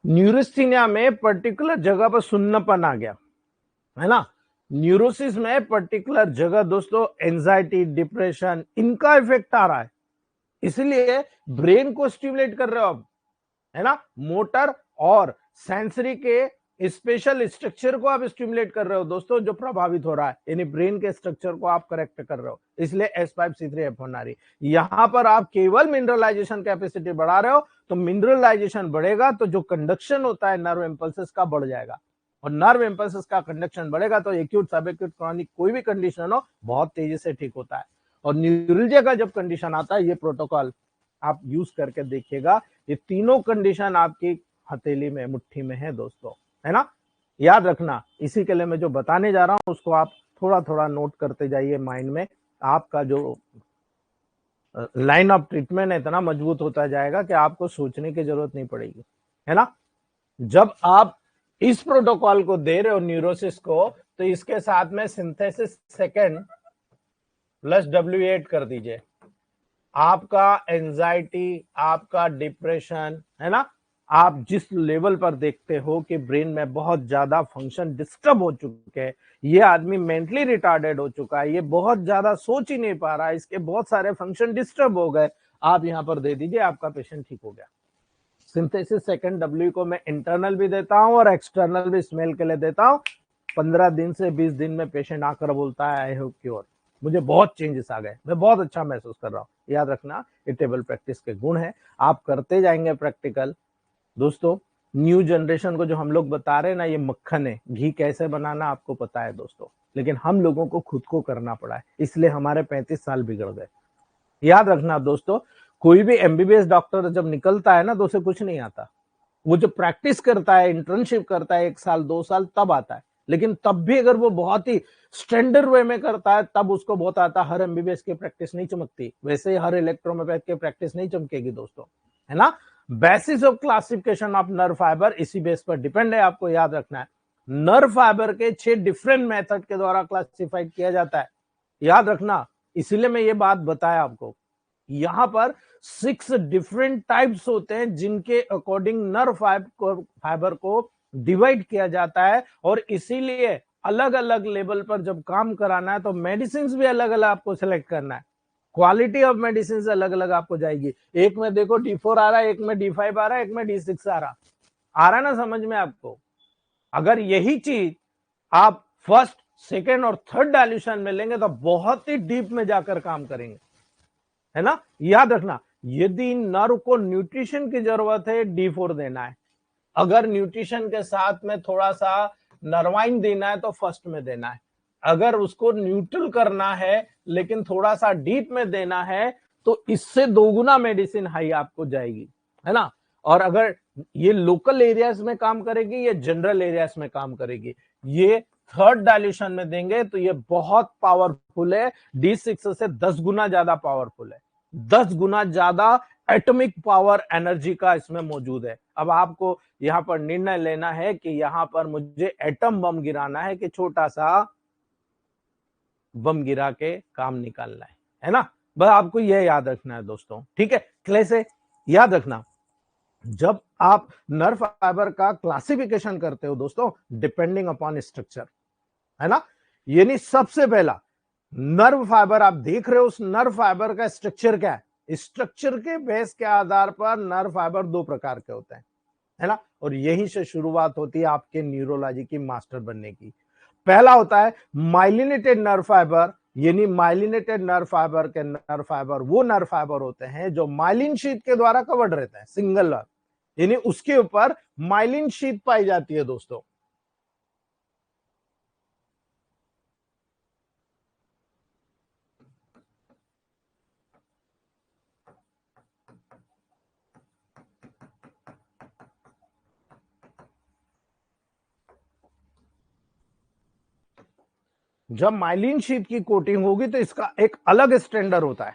न्यूरिस्थीनिया में पर्टिकुलर जगह पर सुन्नपन आ गया, है ना। न्यूरोसिस में पर्टिकुलर जगह दोस्तों एंजाइटी, डिप्रेशन, इनका इफेक्ट आ रहा है, इसलिए ब्रेन को स्टिमुलेट कर रहे हो आप, है ना। मोटर और सेंसरी के स्पेशल स्ट्रक्चर को आप स्टिमुलेट कर रहे हो दोस्तों, जो प्रभावित हो रहा है, यानी ब्रेन के स्ट्रक्चर को आप करेक्ट कर रहे हो, इसलिए S5C3F1RE। यहां पर आप केवल मिनरलाइजेशन कैपेसिटी बढ़ा रहे हो, तो मिनरलाइजेशन बढ़ेगा तो जो कंडक्शन होता है नर्व इंपल्सेस का बढ़ जाएगा, और नर्व इंपल्सेस का कंडक्शन बढ़ेगा तो एक्यूट, सब एक्यूट, क्रॉनिक कोई भी कंडीशन हो बहुत तेजी से ठीक होता है। और न्यूरल्जिया का जब कंडीशन आता है, ये प्रोटोकॉल आप यूज करके देखिएगा, ये तीनों कंडीशन आपकी हथेली में, मुट्ठी में है दोस्तों, है ना। याद रखना, इसी के लिए मैं जो बताने जा रहा हूं उसको आप थोड़ा थोड़ा नोट करते जाइए माइंड में, आपका जो लाइन ऑफ ट्रीटमेंट है इतना मजबूत होता जाएगा कि आपको सोचने की जरूरत नहीं पड़ेगी, है ना। जब आप इस प्रोटोकॉल को दे रहे हो न्यूरोसिस को, तो इसके साथ में सिंथेसिस सेकेंड प्लस W8 कर दीजिए। आपका एंजाइटी, आपका डिप्रेशन, है ना, आप जिस लेवल पर देखते हो कि ब्रेन में बहुत ज्यादा फंक्शन डिस्टर्ब हो चुके हैं, ये आदमी मेंटली रिटार्डेड हो चुका है, ये बहुत ज्यादा सोच ही नहीं पा रहा है, इसके बहुत सारे फंक्शन डिस्टर्ब हो गए, आप यहां पर दे दीजिए, आपका पेशेंट ठीक हो गया। सिंथेसिस सेकेंड W को मैं इंटरनल भी देता हूं और एक्सटर्नल भी स्मेल के लिए देता हूं। 15 दिन से 20 दिन में पेशेंट आकर बोलता है आई हैव क्योर, मुझे बहुत चेंजेस आ गए, मैं बहुत अच्छा महसूस कर रहा हूं। याद रखना, ये टेबल प्रैक्टिस के गुण है, आप करते जाएंगे प्रैक्टिकल दोस्तों। न्यू जनरेशन को जो हम लोग बता रहे हैं ना, ये मक्खन है, घी कैसे बनाना आपको पता है दोस्तों, लेकिन हम लोगों को खुद को करना पड़ा है, इसलिए हमारे 35 साल बिगड़ गए। याद रखना दोस्तों, कोई भी MBBS डॉक्टर जब निकलता है ना, तो उसे कुछ नहीं आता, वो जो प्रैक्टिस करता है, इंटर्नशिप करता है 1 साल 2 साल, तब आता है। लेकिन तब भी अगर वो बहुत ही स्टैंडर्ड वे में करता है, तब उसको बहुत आता है। हर MBBS की प्रैक्टिस नहीं चमकती, वैसे ही हर इलेक्ट्रोमैथ की प्रैक्टिस नहीं चमकेगी दोस्तों, है ना। Basis of classification of nerve fibre इसी बेस पर डिपेंड है, आपको याद रखना है। नर्व फाइबर के 6 डिफरेंट मेथड के द्वारा क्लासिफाइड किया जाता है, याद रखना। इसीलिए मैं ये बात बताया आपको, यहां पर 6 डिफरेंट टाइप्स होते हैं जिनके अकॉर्डिंग नर्व फाइबर को डिवाइड किया जाता है, और इसीलिए अलग अलग लेवल पर जब काम कराना है तो मेडिसिन भी अलग अलग आपको सिलेक्ट करना है, क्वालिटी ऑफ मेडिसिन अलग अलग आपको जाएगी। एक में देखो D4 आ रहा है, एक में D5 आ रहा है, एक में D6 आ रहा है ना समझ में आपको। अगर यही चीज आप फर्स्ट, सेकेंड और थर्ड डायल्यूशन में लेंगे तो बहुत ही डीप में जाकर काम करेंगे, है ना। याद रखना, यदि नर्व को न्यूट्रिशन की जरूरत है, D4 देना है। अगर न्यूट्रिशन के साथ में थोड़ा सा नर्वाइन देना है तो फर्स्ट में देना है। अगर उसको न्यूट्रल करना है लेकिन थोड़ा सा डीप में देना है, तो इससे दोगुना मेडिसिन हाई आपको जाएगी, है ना। और अगर ये लोकल एरियाज में काम करेगी या जनरल एरियाज में काम करेगी, ये थर्ड डायल्यूशन में देंगे तो ये बहुत पावरफुल है, D6 से 10 गुना ज्यादा पावरफुल है, 10 गुना ज्यादा एटॉमिक पावर एनर्जी का इसमें मौजूद है। अब आपको यहां पर निर्णय लेना है कि यहां पर मुझे एटम बम गिराना है कि छोटा सा बम गिरा के काम निकालना है ना। बस आपको यह याद रखना है दोस्तों, ठीक है। कैसे याद रखना, जब आप नर्व फाइबर का क्लासिफिकेशन करते हो दोस्तों, डिपेंडिंग अपॉन स्ट्रक्चर, है ना। यानी सबसे पहला नर्व फाइबर आप देख रहे हो, उस नर्व फाइबर का स्ट्रक्चर क्या है, स्ट्रक्चर के बेस के आधार पर नर्व फाइबर दो प्रकार के होते हैं, है ना। और यहीं से शुरुआत होती है आपके न्यूरोलॉजी की मास्टर बनने की। पहला होता है माइलिनेटेड नर्व फाइबर, यानी माइलिनेटेड नर्व फाइबर के नर्व फाइबर वो नर्व फाइबर होते हैं जो माइलिन शीथ के द्वारा कवर्ड रहते हैं, सिंगल नर्व, यानी उसके ऊपर माइलिन शीथ पाई जाती है दोस्तों। जब माइलिन शीथ की कोटिंग होगी तो इसका एक अलग स्टैंडर्ड होता है,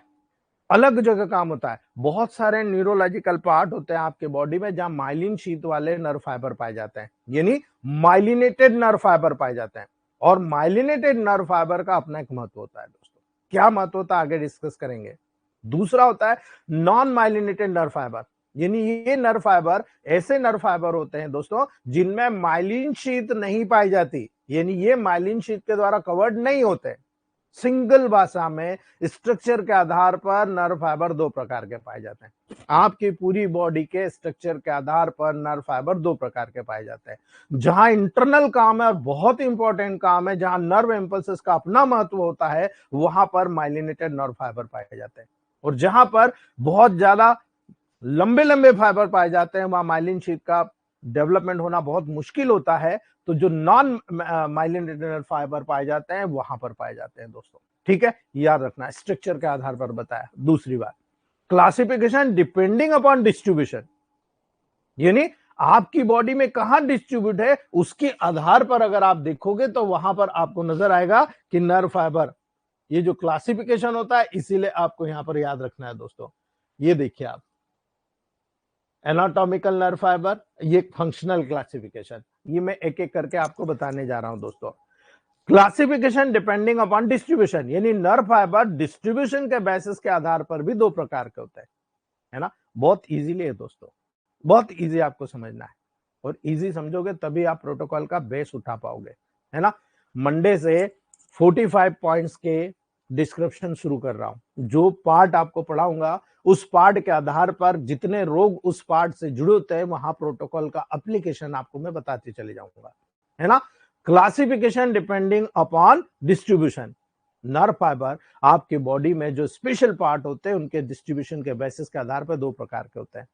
अलग जगह काम होता है। बहुत सारे न्यूरोलॉजिकल पार्ट होते हैं आपके बॉडी में जहां माइलिन शीथ वाले नर्व फाइबर पाए जाते हैं, यानी माइलिनेटेड नर्व फाइबर पाए जाते हैं। और माइलिनेटेड नर्व फाइबर का अपना एक महत्व होता है दोस्तों। क्या महत्व होता है आगे डिस्कस करेंगे। दूसरा होता है नॉन माइलिनेटेड नर्व फाइबर, यानी ये नर्व फाइबर ऐसे नर्व फाइबर होते हैं दोस्तों जिनमें माइलिन शीथ नहीं पाई जाती, यानी ये माइलिन शीथ के द्वारा कवर्ड नहीं होते। सिंगल भाषा में स्ट्रक्चर के आधार पर नर्व फाइबर दो प्रकार के पाए जाते हैं। आपकी पूरी बॉडी के स्ट्रक्चर के आधार पर नर्व फाइबर दो प्रकार के पाए जाते हैं। जहां इंटरनल काम है और बहुत इंपॉर्टेंट काम है, जहां नर्व इंपल्सेस का अपना महत्व होता है, वहां पर माइलिनेटेड नर्व फाइबर पाए जाते हैं। और जहां पर बहुत ज्यादा लंबे लंबे फाइबर पाए जाते हैं, वहां माइलिन शीथ का डेवलपमेंट होना बहुत मुश्किल होता है। तो जो नॉन माइलिनेटेड फाइबर पाए जाते हैं वहां पर पाए जाते हैं दोस्तों, ठीक है। याद रखना, स्ट्रक्चर के आधार पर बताया। दूसरी बात, क्लासिफिकेशन डिपेंडिंग अपॉन डिस्ट्रीब्यूशन, यानी आपकी बॉडी में कहां डिस्ट्रीब्यूट है उसके आधार पर अगर आप देखोगे तो वहां पर आपको नजर आएगा कि नर्व फाइबर, ये जो क्लासिफिकेशन होता है, इसीलिए आपको यहां पर याद रखना है दोस्तों। ये देखिए आप, एनाटॉमिकल नर्व फाइबर, ये फंक्शनल क्लासिफिकेशन, ये मैं एक एक करके आपको बताने जा रहा हूं दोस्तों। क्लासिफिकेशन डिपेंडिंग अपॉन डिस्ट्रीब्यूशन, यानी नर्व फाइबर डिस्ट्रीब्यूशन के बेसिस के आधार पर भी दो प्रकार के होते हैं, है ना। बहुत इजीली है दोस्तों, बहुत इजी आपको समझना है, और इजी समझोगे तभी आप प्रोटोकॉल का बेस उठा पाओगे, है ना। मंडे से 45 पॉइंट्स के डिस्क्रिप्शन शुरू कर रहा हूं। जो पार्ट आपको पढ़ाऊंगा उस पार्ट के आधार पर जितने रोग उस पार्ट से जुड़े होते हैं, वहां प्रोटोकॉल का एप्लीकेशन आपको मैं बताते चले जाऊंगा, है ना। Classification depending upon distribution, nerve fibre आपके बॉडी में जो स्पेशल पार्ट होते हैं उनके डिस्ट्रीब्यूशन के बेसिस के आधार पर दो प्रकार के होते हैं।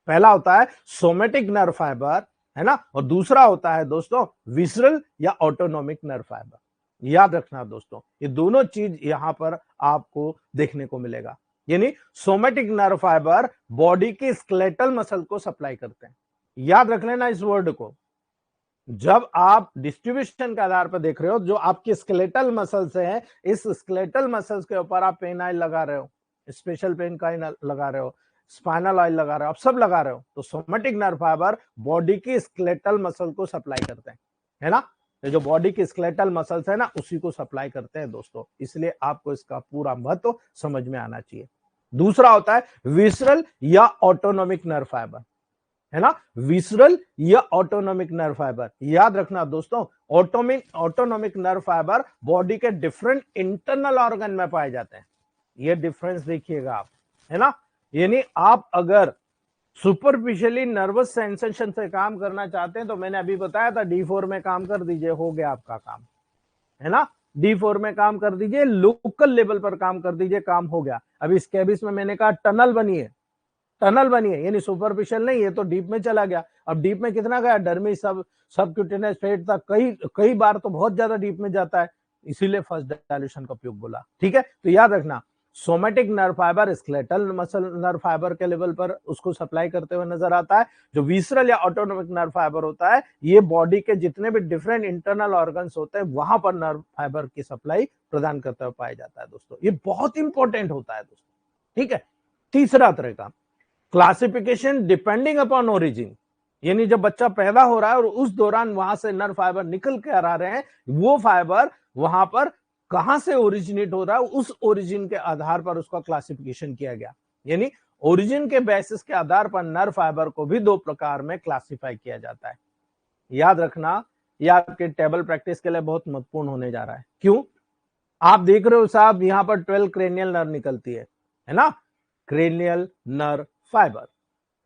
पहला होता है सोमेटिक नर्व फाइबर, है ना, और दूसरा होता है दोस्तों विसरल या ऑटोनोमिक नर्व फाइबर। याद रखना दोस्तों, ये दोनों चीज यहां पर आपको देखने को मिलेगा। यानी सोमेटिक नर्व फाइबर बॉडी के स्केलेटल मसल को सप्लाई करते हैं। याद रख लेना इस वर्ड को। जब आप डिस्ट्रीब्यूशन के आधार पर देख रहे हो, जो आपके स्केलेटल मसल्स हैं, इस स्केलेटल मसल्स के ऊपर आप पेन ऑयल लगा रहे हो, स्पेशल पेन का लगा रहे हो, स्पाइनल ऑयल लगा रहे हो, आप सब लगा रहे हो, तो सोमेटिक नर्व फाइबर बॉडी की स्केलेटल मसल को सप्लाई करते हैं, है ना। ये जो बॉडी की स्केलेटल मसल्स है ना, उसी को सप्लाई करते हैं दोस्तों। इसलिए आपको इसका पूरा महत्व समझ में आना चाहिए। दूसरा होता है विसरल या ऑटोनोमिक नर्व फाइबर, है ना, विसरल या ऑटोनोमिक नर्व फाइबर। याद रखना दोस्तों, ऑटोनोमिक नर्व फाइबर बॉडी के डिफरेंट इंटरनल ऑर्गन में पाए जाते हैं। ये डिफरेंस देखिएगा आप, है ना। यानी आप अगर सुपरफिशियली नर्वस सेंसेशन से काम करना चाहते हैं तो मैंने अभी बताया था D4 में काम कर दीजिए, हो गया आपका काम, है ना। D4 में काम कर दीजिए, लोकल लेवल पर काम कर दीजिए, काम हो गया। अभी स्कैबिस में मैंने कहा टनल बनिए, टनल बनी है, यानी सुपरफिशियल नहीं है तो डीप में चला गया। अब डीप में कितना गया, डर्मी सबक्यूटेनियस फेट तक, कई बार तो बहुत ज्यादा डीप में जाता है, इसीलिए फर्स्ट डायल्यूशन का उपयोग बोला, ठीक है। तो याद रखना, somatic nerve fibre skeletal muscle nerve fibre के लेवल पर उसको सप्लाई करते हुए नजर आता है। जो विसरल या ऑटोनोमिक नर्व फाइबर होता है, ये बॉडी के जितने भी डिफरेंट इंटरनल ऑर्गन्स होते हैं वहां पर नर्व फाइबर की सप्लाई प्रदान करते हुए पाया जाता है दोस्तों। ये बहुत इंपॉर्टेंट होता है दोस्तों, ठीक है। तीसरा तरह का क्लासिफिकेशन डिपेंडिंग अपॉन ओरिजिन, यानी जब बच्चा पैदा हो रहा है और उस दौरान वहां से नर्व फाइबर निकल कर आ रहे हैं, वो फाइबर वहां पर कहां से ओरिजिनेट हो रहा है, उस ओरिजिन के आधार पर उसका क्लासिफिकेशन किया गया। यानी ओरिजिन के बेसिस के आधार पर नर्व फाइबर को भी दो प्रकार में क्लासिफाई किया जाता है। याद रखना, यह आपके टेबल प्रैक्टिस के लिए बहुत महत्वपूर्ण होने जा रहा है। क्यों? आप देख रहे हो साहब, यहां पर 12 क्रेनियल नर्व निकलती है ना, क्रेनियल नर्व फाइबर,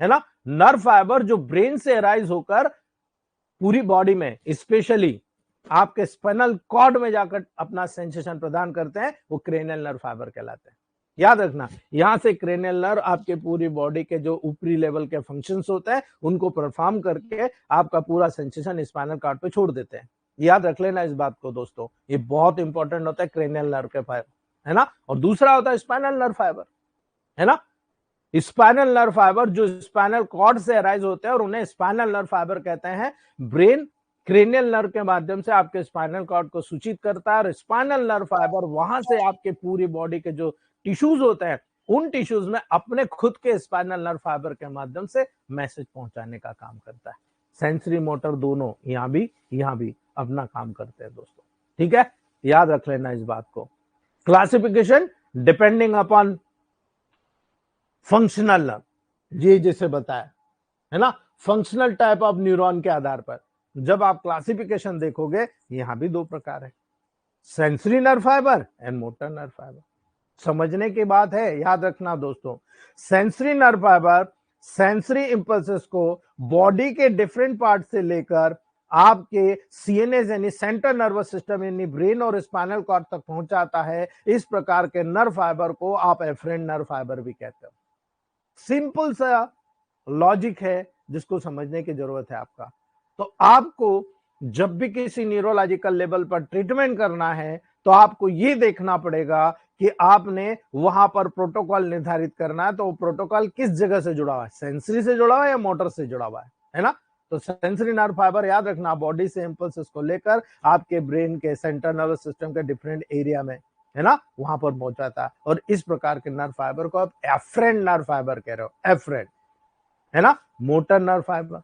है ना। नर्व फाइबर जो ब्रेन से अराइज होकर पूरी बॉडी में, स्पेशली आपके स्पाइनल कॉर्ड में जाकर अपना सेंसेशन प्रदान करते हैं, वो क्रेनियल नर्व फाइबर कहलाते हैं। याद रखना, यहां से क्रेनियल नर्व आपके पूरी बॉडी के जो ऊपरी लेवल के फंक्शंस होते हैं उनको परफॉर्म करके आपका पूरा सेंसेशन स्पाइनल कॉर्ड पे छोड़ देते हैं। याद रख लेना इस बात को दोस्तों, ये बहुत इंपॉर्टेंट होता है क्रेनियल नर्व के फाइबर, है ना। और दूसरा होता है स्पाइनल नर्व फाइबर, है ना। स्पाइनल नर्व फाइबर जो स्पाइनल कॉर्ड से अराइज होते हैं और उन्हें स्पाइनल नर्व फाइबर कहते हैं। ब्रेन क्रेनियल नर्व के माध्यम से आपके स्पाइनल कॉर्ड को सूचित करता है और स्पाइनल नर्व फाइबर वहां से आपके पूरी बॉडी के जो टिश्यूज होते हैं उन टिश्यूज में अपने खुद के स्पाइनल नर्व फाइबर के माध्यम से मैसेज पहुंचाने का काम करता है। सेंसरी मोटर दोनों यहां भी अपना काम करते हैं दोस्तों, ठीक है। याद रख लेना इस बात को। Classification depending upon functional nerve, ये जैसे बताया है ना, फंक्शनल टाइप ऑफ न्यूरॉन के आधार पर जब आप क्लासिफिकेशन देखोगे, यहां भी दो प्रकार है, sensory nerve fibre and motor nerve fibre. समझने की बात है, याद रखना दोस्तों। Sensory nerve fibre sensory impulses को बॉडी के डिफरेंट पार्ट से लेकर आपके सीएनएस यानी सेंट्रल नर्वस सिस्टम यानी ब्रेन और स्पाइनल कॉर्ड तक पहुंचाता है। इस प्रकार के नर्व फाइबर को आप एफरेंट नर्व फाइबर भी कहते हो। सिंपल सा लॉजिक है जिसको समझने की जरूरत है आपका। तो आपको जब भी किसी न्यूरोलॉजिकल लेवल पर ट्रीटमेंट करना है तो आपको यह देखना पड़ेगा कि आपने वहां पर प्रोटोकॉल निर्धारित करना है। तो वो प्रोटोकॉल किस जगह से जुड़ा हुआ है, सेंसरी से जुड़ा हुआ है या मोटर से जुड़ा हुआ है ना। तो सेंसरी नर्व फाइबर याद रखना, बॉडी से इंपल्सेस को लेकर आपके ब्रेन के सेंट्रल नर्वस सिस्टम के डिफरेंट एरिया में, है ना, वहां पर पहुंचाता है। और इस प्रकार के नर्व फाइबर को आप एफरेंट नर्व फाइबर कह रहे हो, एफरेंट, है ना। Motor nerve fibre,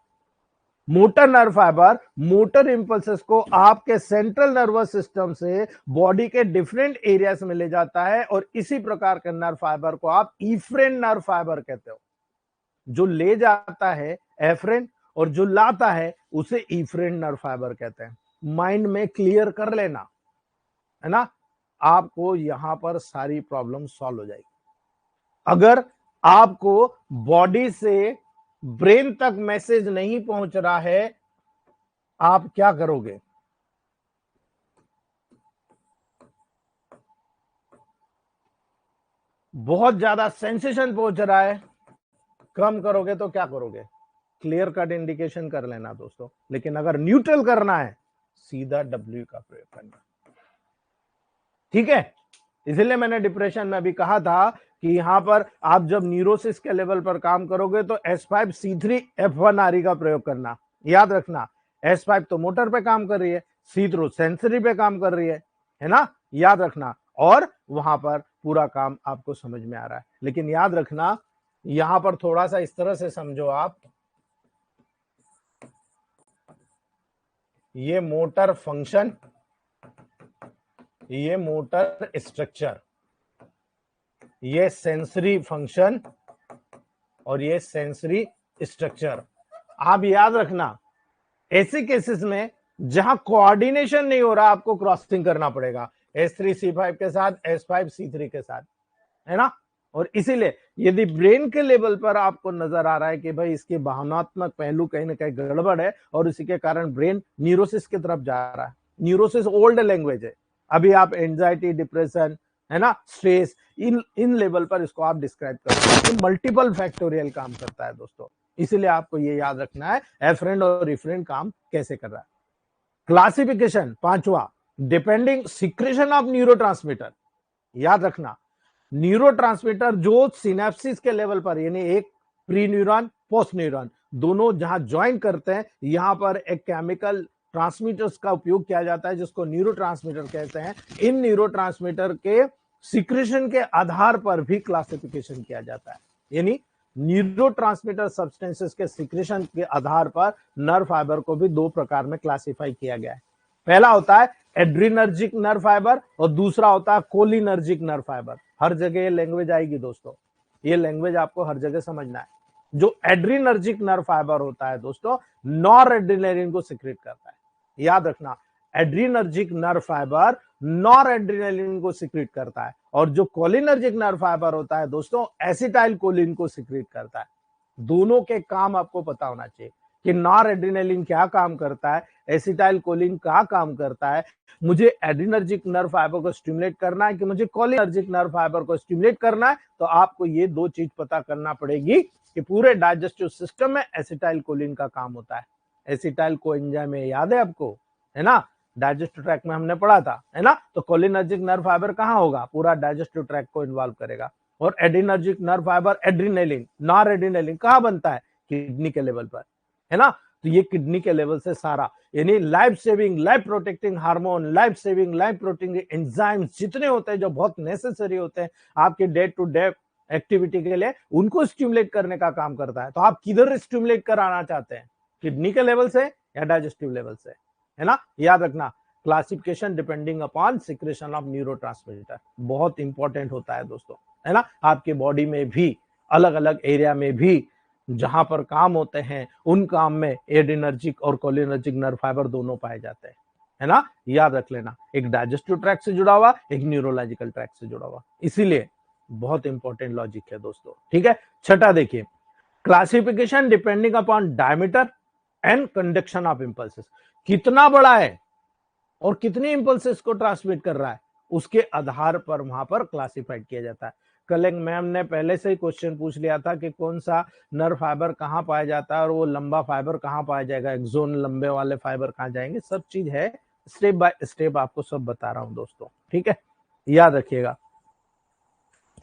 motor nerve fibre motor impulses को आपके सेंट्रल नर्वस सिस्टम से बॉडी के डिफरेंट एरियाज में ले जाता है और इसी प्रकार के नर्व फाइबर को आप इफरेंट नर्व फाइबर कहते हो। जो ले जाता है एफरेंट और जो लाता है उसे इफरेंट नर्व फाइबर कहते हैं। माइंड में क्लियर कर लेना, है ना, आपको यहां पर सारी प्रॉब्लम सॉल्व हो जाएगी। अगर आपको बॉडी से ब्रेन तक मैसेज नहीं पहुंच रहा है, आप क्या करोगे? बहुत ज्यादा सेंसेशन पहुंच रहा है, कम करोगे तो क्या करोगे? क्लियर कट इंडिकेशन कर लेना दोस्तों। लेकिन अगर न्यूट्रल करना है, सीधा डब्ल्यू का प्रयोग करना, ठीक है। इसलिए मैंने डिप्रेशन में भी कहा था कि यहां पर आप जब न्यूरोसिस के लेवल पर काम करोगे तो S5C3F1RE का प्रयोग करना। याद रखना, S5 तो मोटर पे काम कर रही है, C3 सेंसरी पे काम कर रही है ना, याद रखना। और वहां पर पूरा काम आपको समझ में आ रहा है। लेकिन याद रखना, यहां पर थोड़ा सा इस तरह से समझो आप, ये मोटर फंक्शन, ये मोटर स्ट्रक्चर, ये सेंसरी फंक्शन और ये सेंसरी स्ट्रक्चर। आप याद रखना, ऐसे केसेस में जहां कोऑर्डिनेशन नहीं हो रहा, आपको क्रॉसिंग करना पड़ेगा S3C5 के साथ, S5C3 के साथ, है ना। और इसीलिए यदि ब्रेन के लेवल पर आपको नजर आ रहा है कि भाई इसके भावनात्मक पहलू कहीं ना कहीं गड़बड़ है और इसी के कारण ब्रेन न्यूरोसिस की तरफ जा रहा है, न्यूरोसिस ओल्ड लैंग्वेज है, अभी आप एंजाइटी, डिप्रेशन, है ना, स्ट्रेस, इन लेवल पर इसको आप डिस्क्राइब करते हैं। मल्टीपल फैक्टोरियल काम करता है दोस्तों, इसीलिए आपको ये याद रखना है एफरेंट और इफरेंट काम कैसे कर रहा है। क्लासिफिकेशन पांचवा, डिपेंडिंग सिक्रेशन ऑफ न्यूरोट्रांसमीटर। याद रखना, न्यूरोट्रांसमीटर जो सिनेप्सिस के लेवल पर, यानी एक प्री न्यूरॉन पोस्ट न्यूरॉन दोनों जहां ज्वाइन करते हैं, यहां पर एक केमिकल ट्रांसमीटर्स का उपयोग किया जाता है जिसको न्यूरोट्रांसमीटर कहते हैं। इन न्यूरोट्रांसमीटर के सिक्रेशन के आधार पर भी क्लासिफिकेशन किया जाता है, यानी न्यूरोट्रांसमीटर सब्सटेंसेस के सिक्रेशन के आधार पर नर्व फाइबर को भी दो प्रकार में क्लासिफाई किया गया है। पहला होता है एड्रीनर्जिक नर्व फाइबर और दूसरा होता है कोलिनर्जिक नर्व फाइबर। हर जगह ये लैंग्वेज आएगी दोस्तों, ये लैंग्वेज आपको हर जगह समझना है। जो एड्रीनर्जिक नर्व फाइबर होता है दोस्तों, नॉर एड्रीनलिन को सिक्रेट करता है। याद रखना, adrenergic nerve fibre nor adrenaline को सिक्रेट करता है, और जो कोलिनर्जिक नर्व फाइबर होता है दोस्तों, एसिटाइल कोलिन को सिक्रेट करता है। दोनों के काम आपको पता होना चाहिए कि नॉर एड्रीनलिन क्या काम करता है, एसिटाइल कोलिन क्या काम करता है। मुझे एड्रीनर्जिक नर्व फाइबर को स्टिमुलेट करना है कि मुझे कोलिनर्जिक नर्व फाइबर को स्टिमुलेट करना है, तो आपको ये दो चीज पता करना पड़ेगी कि पूरे डाइजेस्टिव सिस्टम में एसिटाइल कोलिन का काम होता है। एसिटाइल कोएंजाइम में याद है आपको, है ना, डाइजेस्टिव ट्रैक्ट में हमने पढ़ा था, है ना। तो कोलिनर्जिक नर्व फाइबर कहां होगा, पूरा डाइजेस्टिव ट्रैक्ट को इन्वॉल्व करेगा। और adrenergic nerve fibre adrenaline, nor adrenaline कहां बनता है, किडनी के लेवल पर, है ना। तो ये किडनी के लेवल से सारा, यानी life saving, life protecting hormone, life saving, life protecting enzymes जितने होते हैं जो बहुत नेसेसरी होते हैं आपके डे टू डे एक्टिविटी के लिए, उनको स्टिमुलेट करने का काम करता है। तो आप किधर स्टिमुलेट कराना चाहते हैं, किडनी के लेवल से या डाइजेस्टिव लेवल से, है ना। याद रखना, classification depending upon secretion of neurotransmitter बहुत इंपॉर्टेंट होता है दोस्तों, है ना। आपके बॉडी में भी अलग अलग एरिया में भी जहां पर काम होते हैं, उन काम में एड्रीनर्जिक और कोलिनर्जिक नर्व फाइबर दोनों पाए जाते हैं, है ना। याद रख लेना, एक डाइजेस्टिव ट्रैक्ट से जुड़ा हुआ, एक न्यूरोलॉजिकल ट्रैक्ट से जुड़ा हुआ, इसीलिए बहुत इंपॉर्टेंट लॉजिक है दोस्तों, ठीक है। छठा देखिए, classification depending upon diameter and conduction of impulses. कितना बड़ा है और कितनी इंपल्सेस को ट्रांसमिट कर रहा है, उसके आधार पर वहां पर क्लासिफाइड किया जाता है। कल एक मैम ने पहले से ही क्वेश्चन पूछ लिया था कि कौन सा नर्व फाइबर कहां पाया जाता है और वो लंबा फाइबर कहां पाया जाएगा, एक्सोन लंबे वाले फाइबर कहां जाएंगे, सब चीज है, स्टेप बाय स्टेप आपको सब बता रहा हूं दोस्तों, ठीक है। याद रखिएगा,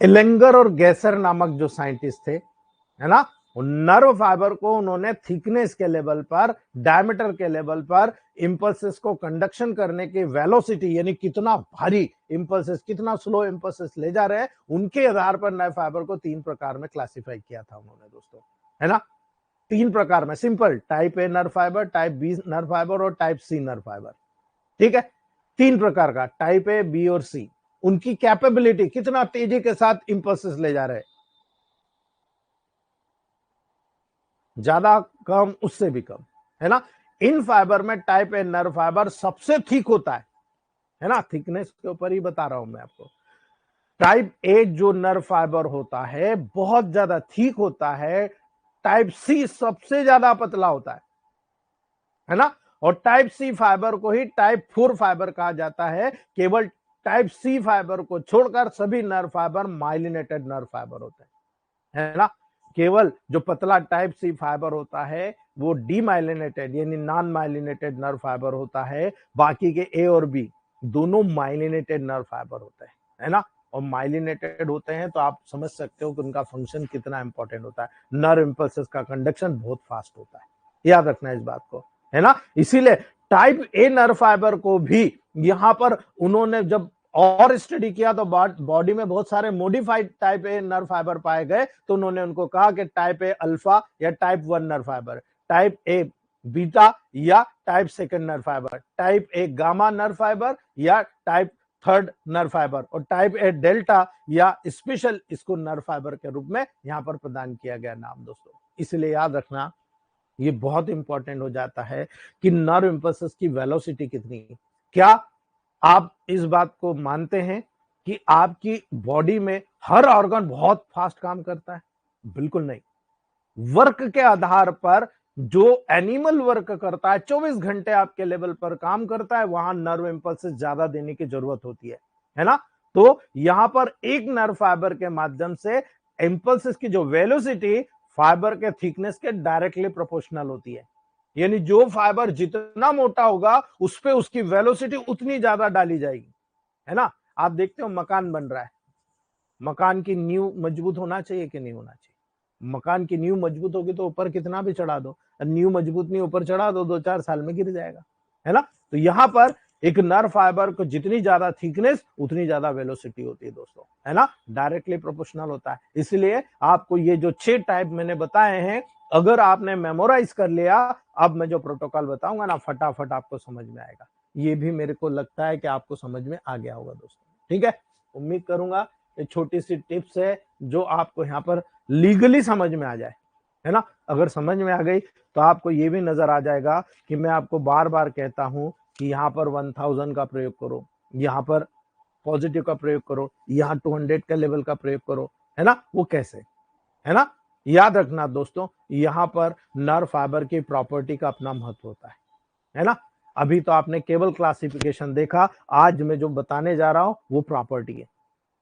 एलेंगर और गैसर नामक जो साइंटिस्ट थे, है ना, नर्व फाइबर को उन्होंने थिकनेस के लेवल पर, डायमीटर के लेवल पर, इंपल्सेस को कंडक्शन करने की वेलोसिटी, यानी कितना भारी इंपल्सेस, कितना स्लो इंपल्सेस ले जा रहे हैं, उनके आधार पर नर्व फाइबर को तीन प्रकार में क्लासिफाई किया था उन्होंने दोस्तों, है ना। तीन प्रकार में, simple, type A nerve fibre, type B nerve fibre और टाइप सी नर्व फाइबर, ठीक है। तीन प्रकार का, टाइप ए, बी और सी, उनकी कैपेबिलिटी, कितना तेजी के साथ इंपल्सेस ले जा रहे हैं, ज्यादा कम उससे भी कम, है ना। इन फाइबर में टाइप ए नर्व फाइबर सबसे थिक होता है ना, थिकनेस के ऊपर ही बता रहा हूं मैं आपको। टाइप ए जो नर्व फाइबर होता है बहुत ज्यादा थिक होता है, टाइप सी सबसे ज्यादा पतला होता है ना। और टाइप सी फाइबर को ही टाइप 4 फाइबर कहा जाता है। केवल टाइप सी फाइबर को छोड़कर सभी nerve fibre myelinated nerve fibre होते हैं, है ना। केवल जो पतला टाइप सी फाइबर होता है वो डीमाइलिनेटेड, यानी नॉन माइलिनेटेड नर्व फाइबर होता है। बाकी के ए और बी दोनों माइलिनेटेड नर्व फाइबर होते हैं, है ना। और माइलिनेटेड होते हैं तो आप समझ सकते हो कि उनका फंक्शन कितना इंपॉर्टेंट होता है, नर्व इंपल्सेस का कंडक्शन बहुत फास्ट होता है, याद रखना इस बात को, है ना। इसीलिए टाइप ए नर्व फाइबर को भी यहां पर उन्होंने जब और स्टडी किया तो बॉडी में बहुत सारे modified type A nerve fibre पाए गए, तो उन्होंने उनको कहा कि टाइप ए अल्फा या type 1 nerve fibre, type A beta या type second nerve fibre, type A gamma nerve fibre या टाइप थर्ड नर्व फाइबर, और टाइप ए डेल्टा या स्पेशल इसको नर्व फाइबर के रूप में यहां पर प्रदान किया गया नाम दोस्तों। इसलिए याद रखना, ये बहुत इंपॉर्टेंट हो जाता है कि नर्व इंपल्सेस की वेलोसिटी कितनी है। क्या आप इस बात को मानते हैं कि आपकी बॉडी में हर ऑर्गन बहुत फास्ट काम करता है? बिल्कुल नहीं। वर्क के आधार पर जो एनिमल वर्क करता है 24 घंटे आपके लेवल पर काम करता है, वहां नर्व इंपल्सेस ज्यादा देने की जरूरत होती है ना। तो यहां पर एक नर्व फाइबर के माध्यम से इंपल्सेस की जो वेलोसिटी फाइबर के थिकनेस के डायरेक्टली प्रोपोर्शनल होती है, यानी जो फाइबर जितना मोटा होगा उस पे उसकी वेलोसिटी उतनी ज्यादा डाली जाएगी, है ना। आप देखते हो मकान बन रहा मकान की नींव मजबूत होना चाहिए कि नहीं होना चाहिए? मकान की नींव मजबूत होगी तो ऊपर कितना भी चढ़ा दो, नींव मजबूत नहीं, ऊपर चढ़ा दो 2-4 साल में गिर जाएगा, है ना? तो यहाँ पर एक नर्व फाइबर को जितनी ज्यादा थिकनेस उतनी ज्यादा वेलोसिटी होती है दोस्तों, है ना? डायरेक्टली प्रोपोर्शनल होता है। इसलिए आपको ये जो 6 टाइप मैंने बताए हैं, अगर आपने मेमोराइज कर लिया, अब मैं जो प्रोटोकॉल बताऊंगा ना, फटाफट आपको समझ में आएगा। ये भी मेरे को लगता है कि आपको समझ में आ गया होगा दोस्तों, ठीक है? उम्मीद करूंगा ये छोटी सी टिप्स है जो आपको यहाँ पर लीगली समझ में आ जाए, है ना? अगर समझ में आ गई तो आपको ये भी नजर आ जाएगा कि मैं आपको बार बार कहता हूं कि यहाँ पर 1000 का प्रयोग करो, यहाँ पर पॉजिटिव का प्रयोग करो, यहाँ 200 का लेवल का प्रयोग करो, है ना? वो कैसे, है ना? याद रखना दोस्तों, यहाँ पर नर्व फाइबर की प्रॉपर्टी का अपना महत्व होता है ना? अभी तो आपने केवल क्लासिफिकेशन देखा, आज मैं जो बताने जा रहा हूं वो प्रॉपर्टी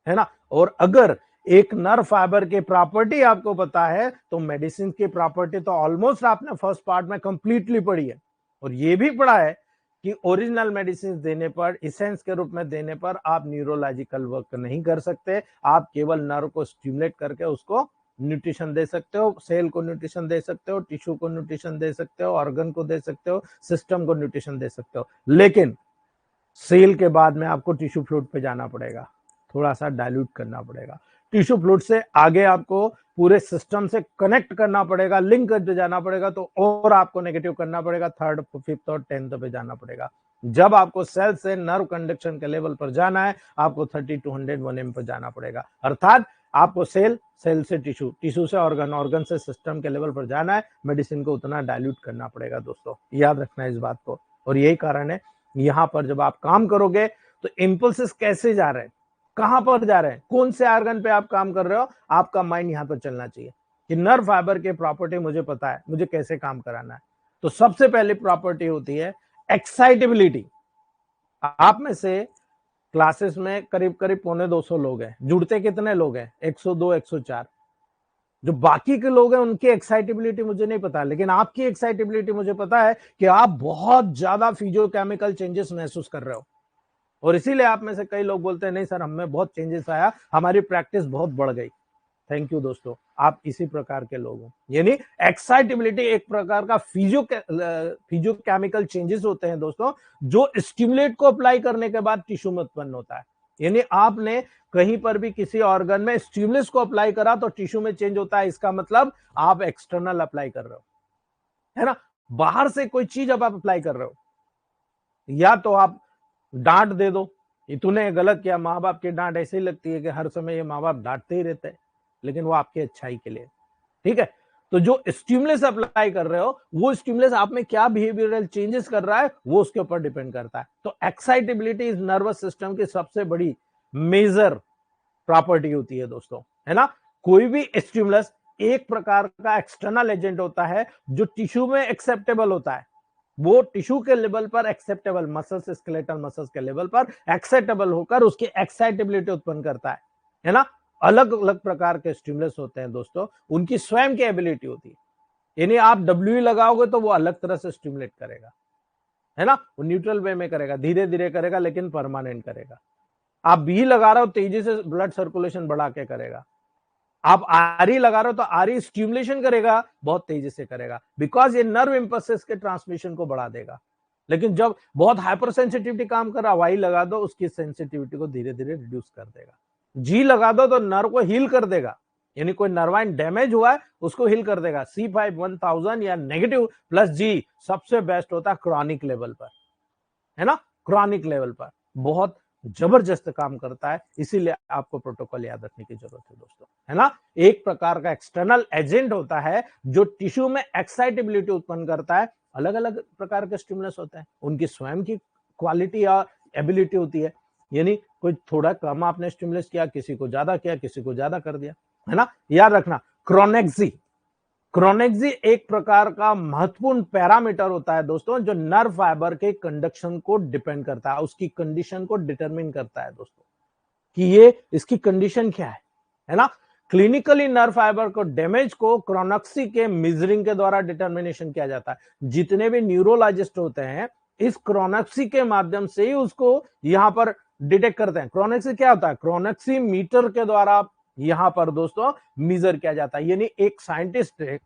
है ना? और अगर एक नर्व फाइबर की प्रॉपर्टी आपको पता है तो मेडिसिन की प्रॉपर्टी तो ऑलमोस्ट आपने फर्स्ट पार्ट में कंप्लीटली पढ़ी है। और ये भी पढ़ा है कि ओरिजिनल मेडिसिन देने पर, इसेंस के रूप में देने पर आप न्यूरोलॉजिकल वर्क नहीं कर सकते, आप केवल नर्व को स्टिमुलेट करके उसको न्यूट्रिशन दे सकते हो, सेल को न्यूट्रिशन दे सकते हो, टिश्यू को न्यूट्रिशन दे सकते हो, ऑर्गन को दे सकते हो, सिस्टम को न्यूट्रिशन दे सकते हो। लेकिन सेल के बाद में आपको टिश्यू फ्लूइड पे जाना पड़ेगा, थोड़ा सा डाइल्यूट करना पड़ेगा। टिश्यू फ्लूइड से आगे आपको पूरे सिस्टम से कनेक्ट करना पड़ेगा, लिंक करते जाना पड़ेगा, तो और आपको नेगेटिव करना पड़ेगा, 3rd, 5th और 10th पे जाना पड़ेगा। जब आपको सेल से नर्व कंडक्शन के लेवल पर जाना है, आपको 3200 1M पर जाना पड़ेगा। अर्थात आपको सेल से टिश्यू, टिश्यू से ऑर्गन, ऑर्गन से सिस्टम के लेवल पर जाना है, मेडिसिन को उतना डाइल्यूट करना पड़ेगा दोस्तों, याद रखना इस बात को। और यही कारण है यहां पर जब आप काम करोगे तो इंपल्सेस कैसे जा रहे हैं, कहां पर जा रहे हैं, कौन से ऑर्गन पे आप काम कर रहे हो, आपका माइंड यहां पर चलना चाहिए कि नर्व फाइबर के प्रॉपर्टी मुझे पता है, मुझे कैसे काम कराना है। तो सबसे पहली प्रॉपर्टी होती है एक्साइटेबिलिटी। आप में से क्लासेस में करीब करीब 250 लोग हैं, जुड़ते कितने लोग हैं? 102 104। जो बाकी के लोग हैं उनकी एक्साइटेबिलिटी मुझे नहीं पता, लेकिन आपकी एक्साइटेबिलिटी मुझे पता है कि आप बहुत ज्यादा फिजियोकेमिकल चेंजेस महसूस कर रहे हो। और इसीलिए आप में से कई लोग बोलते हैं नहीं सर, हमें बहुत चेंजेस आया, हमारी प्रैक्टिस बहुत बढ़ गई। थैंक यू दोस्तों, आप इसी प्रकार के लोग हो। यानी एक्साइटेबिलिटी एक प्रकार का फिजियोकेमिकल चेंजेस होते हैं दोस्तों, जो स्टिमुलेट को अप्लाई करने के बाद टिश्यू में उत्पन्न होता है। यानी आपने कहीं पर भी किसी ऑर्गन में स्टिमुलस को अप्लाई करा तो टिश्यू में चेंज होता है, इसका मतलब आप एक्सटर्नल अप्लाई कर रहे हो, है ना? बाहर से कोई चीज अब आप अप्लाई कर रहे हो, या तो आप डांट दे दो, ये तूने गलत किया, माँ बाप की डांट ऐसे ही लगती है कि हर समय ये माँ बाप डांटते ही रहते हैं, लेकिन वो आपकी अच्छाई के लिए, ठीक है? तो जो स्टिमुलस अप्लाई कर रहे हो, वो स्टिमुलस आप में क्या बिहेवियरल चेंजेस कर रहा है, वो उसके ऊपर डिपेंड करता है। तो एक्साइटेबिलिटी इस नर्वस सिस्टम की सबसे बड़ी मेजर प्रॉपर्टी होती है दोस्तों, है ना? कोई भी स्टिमुलस एक प्रकार का एक्सटर्नल एजेंट होता है जो टिश्यू में एक्सेप्टेबल होता है, वो टिश्यू के लेवल पर एक्सेप्टेबल, मसल्स, स्केलेटल मसल्स के लेवल पर एक्सेप्टेबल होकर उसकी एक्साइटेबिलिटी उत्पन्न करता है ना? अलग अलग प्रकार के स्टिमुलस होते हैं दोस्तों, उनकी स्वयं की एबिलिटी होती है। यानी आप डब्ल्यू लगाओगे तो वो अलग तरह से स्टिमुलेट करेगा, है ना? वो न्यूट्रल वे में करेगा, धीरे धीरे करेगा, लेकिन परमानेंट करेगा। आप बी लगा रहे हो, तेजी से ब्लड सर्कुलेशन बढ़ा के करेगा। आप आरी लगा रहे हो तो आरी स्टिमुलेशन करेगा, बहुत तेजी से करेगा, बिकॉज ये नर्व इंपल्सेस के ट्रांसमिशन को बढ़ा देगा। लेकिन जब बहुत हाइपर सेंसिटिविटी काम कर रहा, वाई लगा दो, उसकी सेंसिटिविटी को धीरे धीरे रिड्यूस कर देगा। जी लगा दो तो नर्व को हील कर देगा, यानी कोई नर्वाइन डैमेज हुआ है उसको हील कर देगा। C5 1000 या नेगेटिव प्लस जी सबसे बेस्ट होता है क्रॉनिक लेवल पर, है ना? क्रॉनिक लेवल पर बहुत जबरदस्त काम करता है, इसीलिए आपको प्रोटोकॉल याद रखने की जरूरत है दोस्तों, है ना? एक प्रकार का एक्सटर्नल एजेंट होता है जो टिश्यू में एक्साइटेबिलिटी उत्पन्न करता है। अलग अलग प्रकार के स्टिमुलस होते हैं, उनकी स्वयं की क्वालिटी या एबिलिटी होती है। यानी कोई थोड़ा कम आपने स्टिमुलस किया, किसी को ज्यादा किया, किसी को ज्यादा कर दिया, है ना? याद रखना, क्रोनेक्सी क्रोनेक्सी एक प्रकार का महत्वपूर्ण पैरामीटर होता है दोस्तों, जो नर्व फाइबर के कंडक्शन को डिपेंड करता है, उसकी कंडीशन को डिटरमिन करता है दोस्तों, कि ये इसकी कंडीशन क्या है ना? क्लिनिकली नर्व फाइबर को डैमेज को क्रोनेक्सी के मेजरिंग के द्वारा डिटरमिनेशन किया जाता है। जितने भी न्यूरोलॉजिस्ट होते हैं, इस क्रोनेक्सी के माध्यम से ही उसको यहां पर डिटेक्ट करते हैं। क्रोनोक्सी क्या होता है? क्रोनोक्सी मीटर के द्वारा यहां पर दोस्तों मेजर किया जाता है। यानी एक साइंटिस्ट ने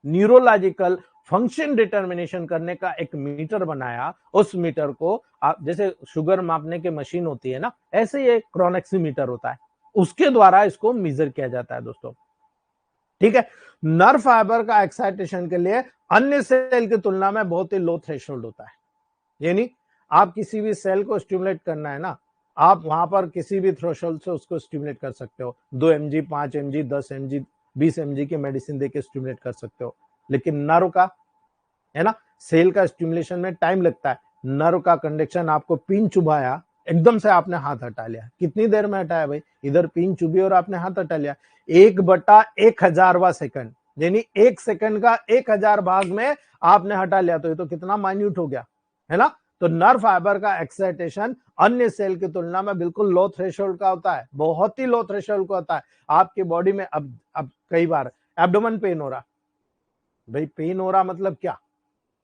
न्यूरोलॉजिकल फंक्शन डिटर्मिनेशन करने का एक मीटर बनाया। उस मीटर को आप जैसे शुगर मापने की मशीन होती है ना, ऐसे ये क्रोनोक्सी मीटर होता है, उसके द्वारा इसको मेजर किया जाता है दोस्तों। ठीक है। नर्व फाइबर का एक्साइटेशन के लिए अन्य सेल की तुलना में बहुत ही लो थ्रेशोल्ड होता है। यानी आप किसी भी सेल को स्टिमुलेट करना है ना, आप वहां पर किसी भी थ्रेशोल्ड से उसको स्टिमुलेट कर सकते हो। 2 mg, 5 mg, 10 mg, 20 mg की मेडिसिन देके स्टिमुलेट कर सकते हो। लेकिन नर्व का है ना, सेल का स्टिमुलेशन में टाइम लगता है। नर्व का कंडक्शन, आपको पिन चुभाया, एकदम से आपने हाथ हटा लिया, कितनी देर में हटाया भाई? इधर पिन चुभी और आपने हाथ हटा लिया, 1/1000वां सेकंड, यानी 1 सेकंड का 1000 भाग में आपने हटा लिया। तो ये तो कितना माइन्यूट हो गया, है ना। तो नर्व फाइबर का एक्साइटेशन अन्य सेल की तुलना में बिल्कुल लो थ्रेशोल्ड का होता है, बहुत ही लो थ्रेशोल्ड का होता है। आपकी बॉडी में अब कई बार एब्डोमेन पेन हो रहा, भाई पेन हो रहा मतलब क्या?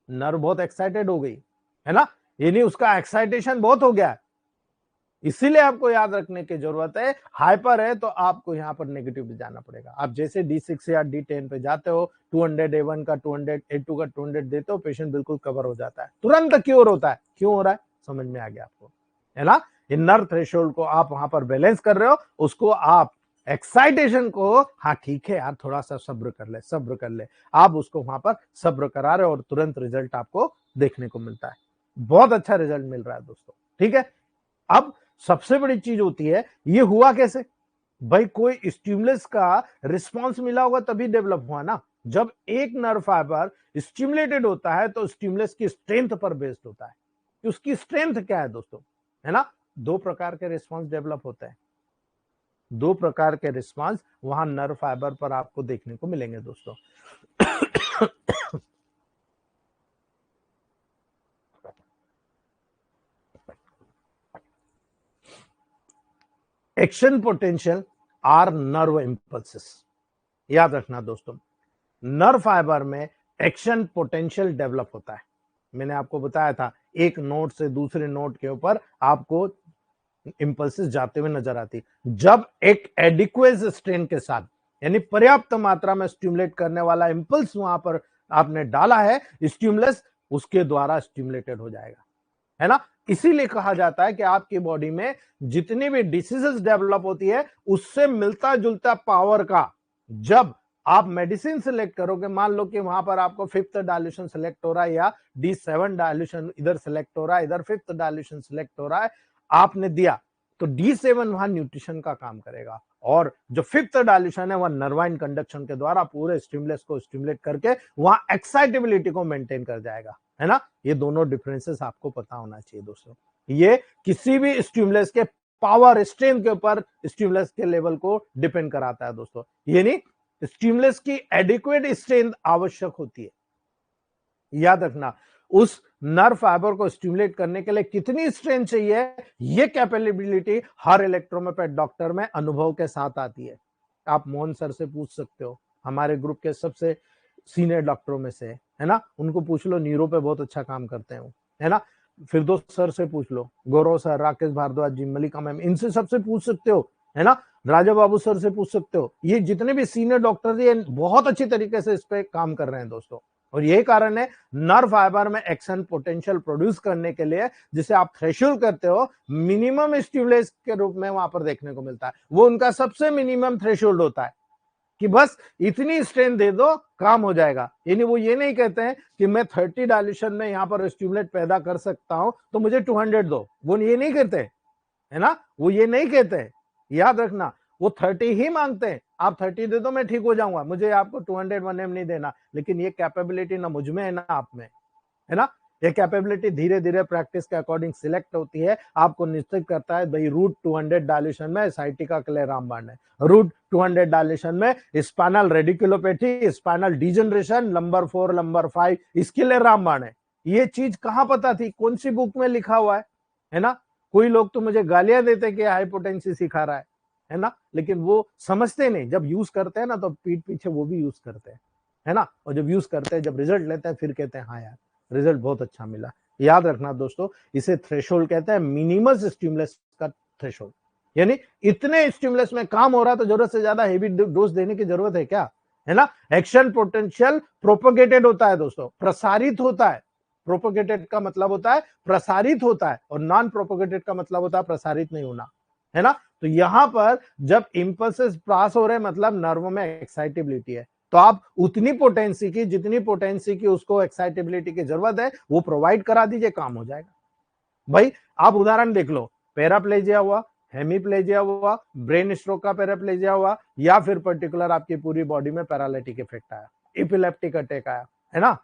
नर्व बहुत एक्साइटेड हो गई, है ना, यानी उसका एक्साइटेशन बहुत हो गया। इसीलिए आपको याद रखने की जरूरत है, हाइपर है तो आपको यहां पर नेगेटिव पे जाना पड़ेगा। आप जैसे D6 या D10 पे जाते हो, 200 A1 का 200 A2 का 200 देते हो, पेशेंट बिल्कुल कवर हो जाता है, तुरंत क्योर होता है। क्यों हो रहा है? समझ में आ गया आपको, है ना। इन नर्व थ्रेशोल्ड को आप वहां पर बैलेंस कर रहे हो, उसको आप एक्साइटेशन को, हाँ ठीक है यार थोड़ा सा सब्र कर ले, सब्र कर ले, आप उसको वहां पर सब्र करा रहे हो और तुरंत रिजल्ट आपको देखने को मिलता है। बहुत अच्छा रिजल्ट मिल रहा है दोस्तों। ठीक है। अब सबसे बड़ी चीज होती है, ये हुआ कैसे भाई? कोई स्टिमुलस का रिस्पांस मिला होगा तभी डेवलप हुआ ना। जब एक नर्व फाइबर स्टिमुलेटेड होता है तो स्टिमुलस की स्ट्रेंथ पर बेस्ड होता है। उसकी स्ट्रेंथ क्या है दोस्तों, है ना। दो प्रकार के रिस्पांस डेवलप होते हैं, दो प्रकार के रिस्पांस वहां नर्व फाइबर पर आपको देखने को मिलेंगे दोस्तों। Action potential are nerve impulses. याद रखना दोस्तों, नर्व फाइबर में एक्शन पोटेंशियल डेवलप होता है। मैंने आपको बताया था, एक नोड से दूसरे नोड के ऊपर आपको इंपल्सेस जाते हुए नजर आती। जब एक एडिक्वेट स्ट्रेन के साथ, यानी पर्याप्त मात्रा में स्टिमुलेट करने वाला इंपल्स वहां पर आपने डाला है, स्टिमुलस उसके द्वारा स्टिमुलेटेड हो जाएगा, है ना। इसीलिए कहा जाता है कि आपकी बॉडी में जितनी भी डिसीजेस डेवलप होती है, उससे मिलता जुलता पावर का, जब आप मेडिसिन सिलेक्ट करोगे, मान लो कि वहां पर आपको 5th डायल्यूशन सिलेक्ट हो रहा है या D7 डायल्यूशन इधर सिलेक्ट हो रहा है, इधर 5th डायल्यूशन सिलेक्ट हो रहा है, आपने दिया तो D7 वहां न्यूट्रिशन का काम करेगा, और जो 5th डायल्यूशन है वह नर्वाइन कंडक्शन के द्वारा पूरे स्टिमुलस को स्टिमुलेट करके वहां एक्साइटेबिलिटी को मेंटेन कर जाएगा, है ना। ये दोनों डिफरेंसेस आपको पता होना चाहिए दोस्तों। ये किसी भी स्टिमुलस के पावर स्ट्रेंथ के ऊपर स्टिमुलस के लेवल को डिपेंड कराता है दोस्तों। यानी स्टिमुलस की एडिक्वेट स्ट्रेंथ आवश्यक होती है। याद रखना, उस नर्व फाइबर को स्टिमुलेट करने के लिए कितनी स्ट्रेंथ चाहिए, ये कैपेबिलिटी हर इलेक्ट्रोमैग्नेट डॉक्टर में अनुभव के साथ आती है। आप मोहन सर से पूछ सकते हो, हमारे ग्रुप के सबसे सीनियर डॉक्टरों में से, है ना, उनको पूछ लो, न्यूरो पे बहुत अच्छा काम करते हैं वो, है ना। फिर दोस्त सर से पूछ लो, गौरव सर, राकेश भारद्वाज जी, मलिका मैम, इनसे सबसे पूछ सकते हो, है ना। राजा बाबू सर से पूछ सकते हो। ये जितने भी सीनियर डॉक्टर ये बहुत अच्छी तरीके से इस पे काम कर रहे हैं दोस्तों। और यही कारण है नर्व फाइबर में एक्शन पोटेंशियल प्रोड्यूस करने के लिए, जिसे आप थ्रेशोल्ड करते हो, मिनिमम स्टिमुलस के रूप में वहां पर देखने को मिलता है। वो उनका सबसे मिनिमम थ्रेशोल्ड होता है कि बस इतनी स्ट्रेंथ दे दो, काम हो जाएगा। यानी वो ये नहीं कहते हैं कि मैं 30 डायल्यूशन में यहां पर स्टिमुलेट पैदा कर सकता हूं तो मुझे 200 दो, वो ये नहीं कहते, है ना, वो ये नहीं कहते। याद रखना, वो 30 ही मांगते हैं, आप 30 दे दो मैं ठीक हो जाऊंगा, मुझे आपको 200 1M नहीं देना। लेकिन ये कैपेबिलिटी ना मुझ में है ना आप में, है ना। ये कैपेबिलिटी धीरे धीरे प्रैक्टिस के अकॉर्डिंग सिलेक्ट होती है, आपको निश्चित करता है भाई रूट 200 डायल्यूशन में साइटिका के लिए रामबाण है, रूट 200 डायल्यूशन में spinal radiculopathy, spinal degeneration, number 4 number 5 इसके लिए रामबाण है। ये चीज कहां पता थी, कौन सी बुक में लिखा हुआ है ना। कोई लोग तो मुझे गालियां देते कि हाइपोटेंसी सिखा रहा है ना, लेकिन वो समझते नहीं, जब यूज करते हैं ना तो पीठ पीछे वो भी यूज करते हैं, है ना। और जब यूज करते हैं, जब रिजल्ट लेते हैं, फिर कहते हैं हाँ यार रिजल्ट बहुत अच्छा मिला। याद रखना दोस्तों, इसे थ्रेशोल्ड कहते हैं, मिनिमम स्टिमुलस का थ्रेशोल्ड। यानी इतने स्टिमुलस में काम हो रहा है तो जरूरत से ज्यादा हेवी डोज देने की जरूरत है क्या, है ना। एक्शन पोटेंशियल प्रोपोगेटेड होता है दोस्तों, प्रसारित होता है। प्रोपोगेटेड का मतलब होता है प्रसारित होता है, और नॉन प्रोपोगेटेड का मतलब होता है प्रसारित नहीं होना, है ना। तो यहां पर जब इंपल्सेस पास हो रहे हैं मतलब नर्व में एक्साइटेबिलिटी है, तो आप उतनी पोटेंसी की, जितनी पोटेंसी की उसको एक्साइटेबिलिटी की जरूरत है वो प्रोवाइड करा दीजिए, काम हो जाएगा। भाई आप उदाहरण देख लो, पैराप्लेजिया हुआ, हेमीप्लेजिया हुआ, ब्रेन स्ट्रोक का पैराप्लेजिया हुआ, या फिर पर्टिकुलर आपकी पूरी बॉडी में पैरालिटिक इफेक्ट आया, इपिलेप्टिक अटैक आया, है ना।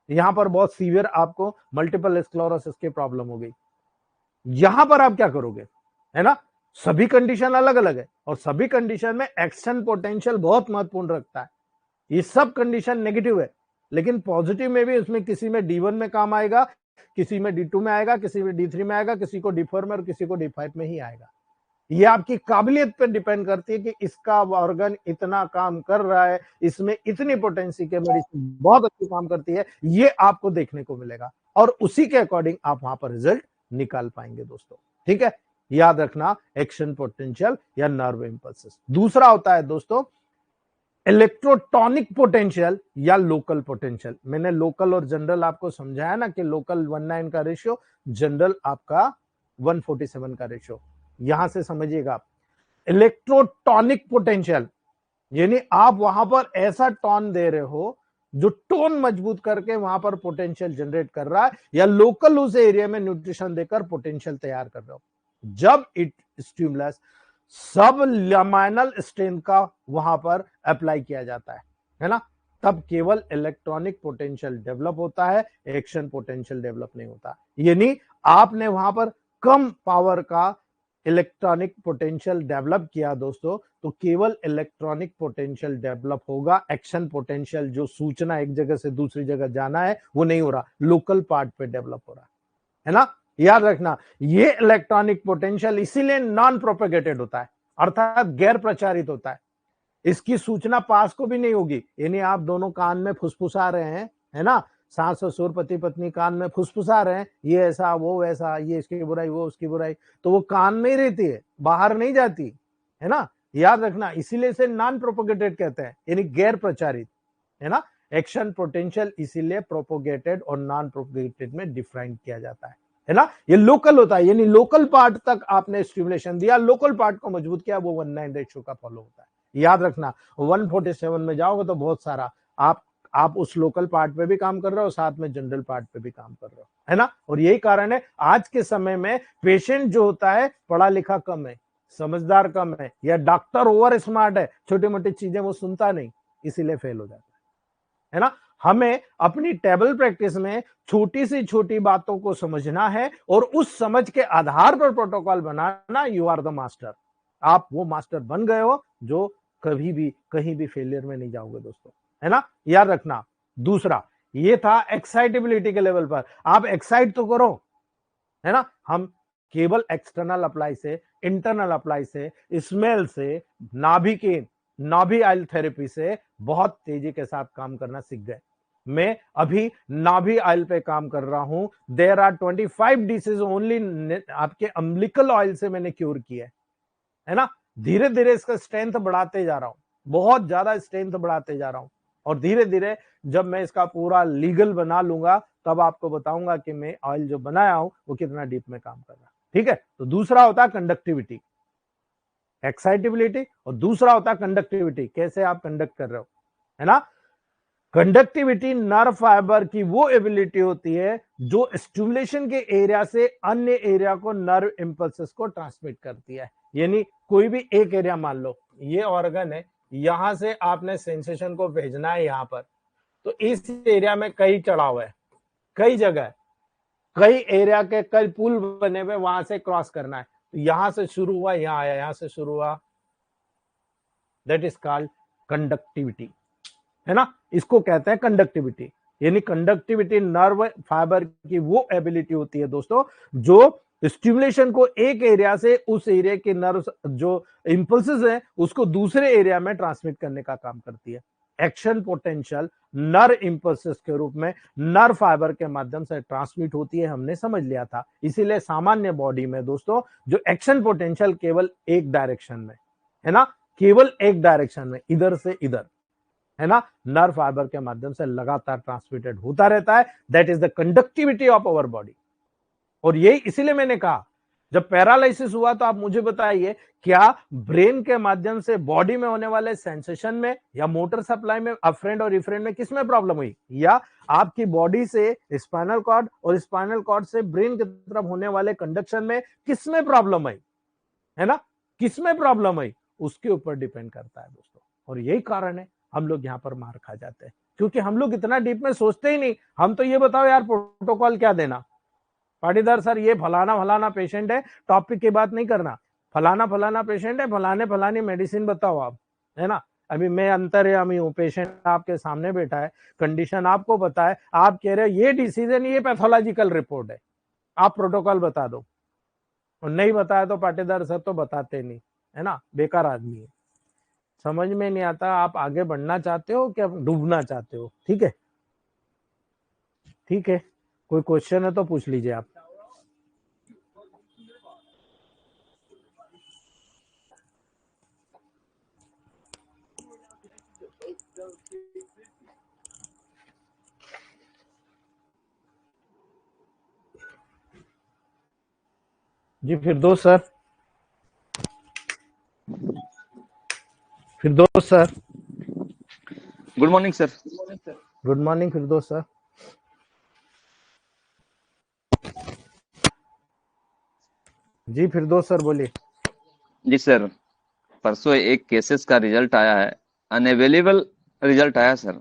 यहां पर बहुत सीवियर आपको मल्टीपल स्क्लेरोसिस की प्रॉब्लम हो गई, यहां पर आप क्या करोगे, है ना। सभी कंडीशन अलग अलग है, और सभी कंडीशन में एक्शन पोटेंशियल बहुत महत्वपूर्ण रखता है। ये सब कंडीशन नेगेटिव है, लेकिन पॉजिटिव में भी उसमें किसी में D1 में काम आएगा, किसी में D2 में आएगा, किसी में D3 में आएगा, किसी को D4 में और किसी को D5 में ही आएगा। ये आपकी काबिलियत पर डिपेंड करती है कि इसका ऑर्गन इतना काम कर रहा है, इसमें इतनी पोटेंसी के मेडिसिन बहुत अच्छी काम करती है, ये आपको देखने को मिलेगा, और उसी के अकॉर्डिंग आप वहां पर रिजल्ट निकाल पाएंगे दोस्तों। ठीक है, याद रखना, एक्शन पोटेंशियल या नर्व इंपल्सेस। दूसरा होता है दोस्तों इलेक्ट्रोटॉनिक पोटेंशियल या लोकल पोटेंशियल। मैंने लोकल और जनरल आपको समझाया ना कि लोकल 19 का रेशियो, जनरल आपका 147 का रेशियो। यहां से समझिएगा आप, इलेक्ट्रोटॉनिक पोटेंशियल यानी आप वहां पर ऐसा टोन दे रहे हो जो टोन मजबूत करके वहां पर पोटेंशियल जनरेट कर रहा है, या लोकल उस एरिया में न्यूट्रिशन देकर पोटेंशियल तैयार कर रहे हो। जब इट स्टिमुलस सब लमाइनल स्ट्रेंथ का वहां पर अप्लाई किया जाता है ना, तब केवल इलेक्ट्रॉनिक पोटेंशियल डेवलप होता है, एक्शन पोटेंशियल डेवलप नहीं होता। यानी आपने वहां पर कम पावर का इलेक्ट्रॉनिक पोटेंशियल डेवलप किया दोस्तों, तो केवल इलेक्ट्रॉनिक पोटेंशियल डेवलप होगा, एक्शन पोटेंशियल जो सूचना एक जगह से दूसरी जगह जाना है वो नहीं हो रहा, लोकल पार्ट पे डेवलप हो रहा है ना। याद रखना, ये इलेक्ट्रॉनिक पोटेंशियल इसीलिए नॉन प्रोपेगेटेड होता है, अर्थात गैर प्रचारित होता है। इसकी सूचना पास को भी नहीं होगी, यानी आप दोनों कान में फुसफुसा रहे हैं, है ना, सास ससुर पति पत्नी कान में फुसफुसा रहे हैं, ये ऐसा वो वैसा, ये इसकी बुराई वो उसकी बुराई, तो वो कान में ही रहती है, बाहर नहीं जाती, है ना। याद रखना, इसीलिए इसे नॉन प्रोपोगेटेड कहते हैं, यानी गैर प्रचारित, है ना। एक्शन पोटेंशियल इसीलिए प्रोपोगेटेड और नॉन प्रोपोगेटेड में डिफाइन किया जाता है ना। ये लोकल होता है, यानी लोकल पार्ट तक आपने स्टिमुलेशन दिया, लोकल पार्ट को मजबूत किया, वो 1:9 रेशियो का फॉलो होता है। याद रखना, 147 में जाओगे तो बहुत सारा आप उस लोकल पार्ट पे भी काम कर रहे हो, साथ में जनरल पार्ट पे भी काम कर रहे हो, है ना। और यही कारण है आज के समय में पेशेंट जो होता है पढ़ा लिखा कम है, समझदार कम है, या डॉक्टर ओवर स्मार्ट है, छोटी मोटी चीजें वो सुनता नहीं, इसीलिए फेल हो जाता है ना। हमें अपनी टेबल प्रैक्टिस में छोटी सी छोटी बातों को समझना है, और उस समझ के आधार पर प्रोटोकॉल बनाना। यू आर द मास्टर, आप वो मास्टर बन गए हो जो कभी भी कहीं भी फेलियर में नहीं जाओगे दोस्तों, है ना। याद रखना, दूसरा ये था एक्साइटेबिलिटी के लेवल पर, आप एक्साइट तो करो, है ना। हम केवल एक्सटर्नल अप्लाई से, इंटरनल अप्लाई से, स्मेल से, नाभि ऑयल थेरेपी से बहुत तेजी के साथ काम करना सीख गए। मैं अभी नाभि ऑयल पे काम कर रहा हूं, देयर आर 25 डिसीज ओनली आपके अम्बिलिकल ऑयल से मैंने क्योर किया है ना। धीरे धीरे इसका स्ट्रेंथ बढ़ाते जा रहा हूं, बहुत ज्यादा स्ट्रेंथ बढ़ाते जा रहा हूं, और धीरे धीरे जब मैं इसका पूरा लीगल बना लूंगा तब आपको बताऊंगा कि मैं ऑयल जो बनाया हूं वो कितना डीप में काम कर रहा है। ठीक है, तो दूसरा होता है कंडक्टिविटी, एक्साइटेबिलिटी, और दूसरा होता है कंडक्टिविटी, कैसे आप कंडक्ट कर रहे हो, है ना। कंडक्टिविटी नर्व फाइबर की वो एबिलिटी होती है जो स्टिमुलेशन के एरिया से अन्य एरिया को नर्व इंपल्सेस को ट्रांसमिट करती है। यानी कोई भी एक एरिया, मान लो ये ऑर्गन है, यहां से आपने सेंसेशन को भेजना है यहां पर, तो इस एरिया में कई चढ़ाव है, कई जगह, कई एरिया के कई पुल बने हुए, वहां से क्रॉस करना है, तो यहां से शुरू हुआ, यहां आया, यहां से शुरू हुआ, दैट इज कॉल्ड कंडक्टिविटी, है ना। इसको कहते हैं कंडक्टिविटी। यानी कंडक्टिविटी नर्व फाइबर की वो एबिलिटी होती है दोस्तों जो स्टिमुलेशन को एक एरिया से उस एरिया के नर्व जो इंपल्सेस हैं उसको दूसरे एरिया में ट्रांसमिट करने का काम करती है। एक्शन पोटेंशियल नर इंपल्सेस के रूप में नर फाइबर के माध्यम से ट्रांसमिट होती है, हमने समझ लिया था। इसीलिए सामान्य बॉडी में दोस्तों जो एक्शन पोटेंशियल केवल एक डायरेक्शन में है ना, केवल एक डायरेक्शन में, इधर से इधर, है ना, नर्व फाइबर के माध्यम से लगातार ट्रांसमिटेड होता रहता है। That is the conductivity of our body. और ये इसीलिए मैंने कहा जब पैरालिसिस हुआ तो आप मुझे बताइए क्या ब्रेन के माध्यम से बॉडी में होने वाले सेंसेशन में या मोटर सप्लाई में अफ्रेंड और इफ्रेंड में किसमें प्रॉब्लम हुई, या आपकी बॉडी से स्पाइनल कॉर्ड और स्पाइनल कॉर्ड से ब्रेन की तरफ होने वाले कंडक्शन में किसमें प्रॉब्लम आई, है ना, किसमें प्रॉब्लम आई, उसके ऊपर डिपेंड करता है दोस्तों। और यही कारण है हम लोग यहाँ पर मार खा जाते हैं, क्योंकि हम लोग इतना डीप में सोचते ही नहीं। हम तो ये बताओ यार प्रोटोकॉल क्या देना, पाटीदार सर ये फलाना फलाना पेशेंट है, टॉपिक की बात नहीं करना, फलाना फलाना पेशेंट है, फलाने फलानी मेडिसिन बताओ आप, है ना। अभी मैं अंतर्यामी हूँ, पेशेंट आपके सामने बैठा है, कंडीशन आपको पता है, आप कह रहे हो ये डिसीजन, ये पैथोलॉजिकल रिपोर्ट है, आप प्रोटोकॉल बता दो। और नहीं बताया तो पाटीदार सर तो बताते नहीं, है ना, बेकार आदमी है। समझ में नहीं आता आप आगे बढ़ना चाहते हो क्या डूबना चाहते हो। ठीक है, ठीक है, कोई क्वेश्चन है तो पूछ लीजिए आप। जी Firdaus sir, Firdaus sir. Good morning sir. Good morning Firdaus sir. जी फिरदौस सर बोलिए। जी सर, परसों एक केसेस का रिजल्ट आया है, अनअवेलेबल रिजल्ट आया सर,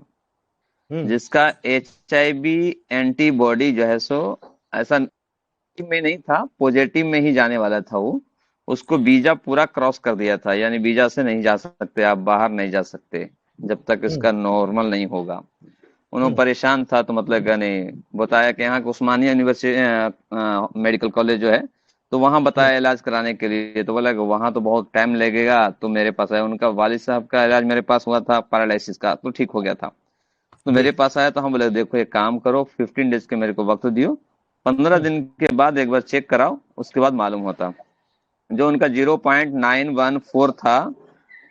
जिसका HIV एंटीबॉडी जो है सो ऐसा में नहीं था, पॉजिटिव में ही जाने वाला था। वो उसको वीजा पूरा क्रॉस कर दिया था, यानी वीजा से नहीं जा सकते आप, बाहर नहीं जा सकते जब तक इसका नॉर्मल नहीं होगा। उन्होंने परेशान था, तो मतलब यानी बताया कि यहाँ उस्मानिया यूनिवर्सिटी मेडिकल कॉलेज जो है, तो वहां बताया इलाज कराने के लिए। तो बोला कि वहां तो बहुत टाइम लगेगा, तो मेरे पास आया। उनका वालिद साहब का इलाज मेरे पास हुआ था पैरालिसिस का, तो ठीक हो गया था। तो मेरे पास आया, तो हम बोले देखो एक काम करो, 15 डेज के मेरे को वक्त दियो, 15 दिन के बाद एक बार चेक कराओ, उसके बाद मालूम होता। जो उनका 0.914 था,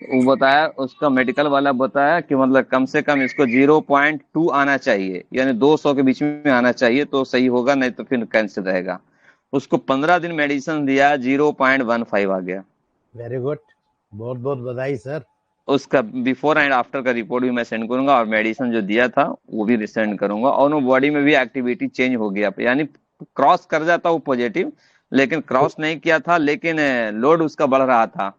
वो बताया, उसका मेडिकल वाला बताया कि मतलब कम से कम इसको 0.2 आना चाहिए, यानी 200 के बीच में आना चाहिए तो सही होगा, नहीं तो फिर कैंसिल रहेगा। उसको 15 दिन मेडिसिन दिया, 0.15 आ गया। वेरी गुड, बहुत बहुत बधाई सर। उसका बिफोर एंड आफ्टर का रिपोर्ट भी मैं सेंड करूंगा, और मेडिसिन जो दिया था वो भी सेंड करूंगा। और वो बॉडी में भी एक्टिविटी चेंज हो गया, यानी क्रॉस कर जाता वो पॉजिटिव, लेकिन क्रॉस नहीं किया था, लेकिन लोड उसका बढ़ रहा था,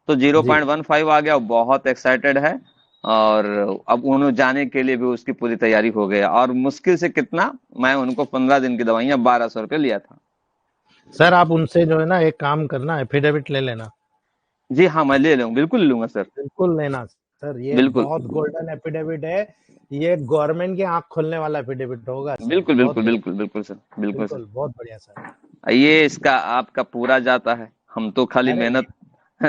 तो 0.15 आ गया। बहुत एक्साइटेड है, और अब उन्होंने जाने के लिए भी उसकी पूरी तैयारी हो गया। और मुश्किल से कितना, मैं उनको 15 दिन की दवाइयां 1200 रुपये लिया था। सर आप उनसे जो है ना एक काम करना, एफिडेविट ले लेना। जी हाँ, मैं ले लूंगा, बिल्कुल ले लूंगा सर, बिल्कुल लेना सर, ये बिल्कुल बहुत गोल्डन एफिडेविट है, ये गवर्नमेंट की आंख खोलने वाला एफिडेविट होगा सर। बिल्कुल बहुत बिल्कुल बिल्कुल बिल्कुल सर, बिल्कुल सर। बहुत बढ़िया सर। ये इसका आपका पूरा जाता है, हम तो खाली अरे मेहनत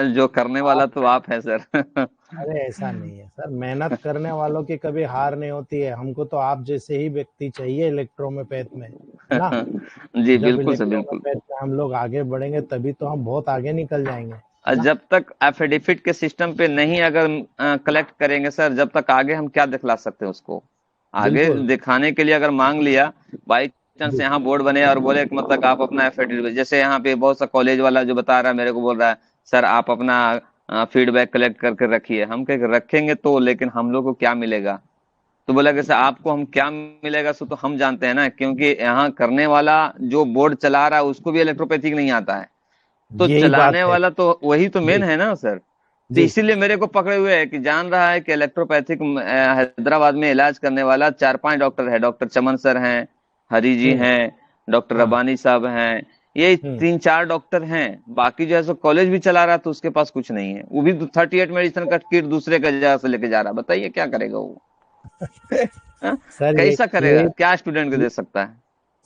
जो करने वाला तो आप है सर। अरे ऐसा नहीं है सर, मेहनत करने वालों की कभी हार नहीं होती है। हमको तो आप जैसे ही व्यक्ति चाहिए इलेक्ट्रोमेपैथ में, है ना। जी जब बिल्कुल सर, बिल्कुल। इलेक्ट्रोमेपैथ में हम लोग आगे बढ़ेंगे तभी तो हम बहुत आगे निकल जाएंगे, है ना? जब तक एफिडेविट के सिस्टम पे नहीं अगर कलेक्ट करेंगे सर, जब तक आगे हम क्या दिखला सकते हैं उसको। आगे बिल्कुल दिखाने के लिए अगर मांग लिया, बाई चांस यहाँ बोर्ड बने और बोले कि मतलब आप अपना एफिडेविट, जैसे यहाँ पे बहुत सा कॉलेज वाला जो बता रहा है मेरे को, बोल रहा है सर आप अपना फीडबैक कलेक्ट करके रखिए। हम कह रखेंगे तो, लेकिन हम लोग को क्या मिलेगा। तो बोला कि सर आपको हम क्या मिलेगा, सो तो हम जानते हैं ना, क्योंकि यहाँ करने वाला जो बोर्ड चला रहा है उसको भी इलेक्ट्रोपैथिक नहीं आता है, तो यही बात चलाने है वाला तो वही तो मेन जी है ना सर। तो जी। इसीलिए मेरे को पकड़े हुए है कि जान रहा है कि इलेक्ट्रोपैथिक हैदराबाद में इलाज करने वाला 4-5 डॉक्टर है। डॉक्टर चमन सर हैं, हरी जी हैं, डॉक्टर हाँ रबानी साहब हैं, ये 3-4 डॉक्टर हैं। बाकी जो है सो कॉलेज भी चला रहा है, तो उसके पास कुछ नहीं है। वो भी 38 मेडिसिन का किट दूसरे का जगह से लेके जा रहा है। बताइए क्या करेगा वो। सर कैसा करेगा, ये क्या स्टूडेंट को दे सकता है।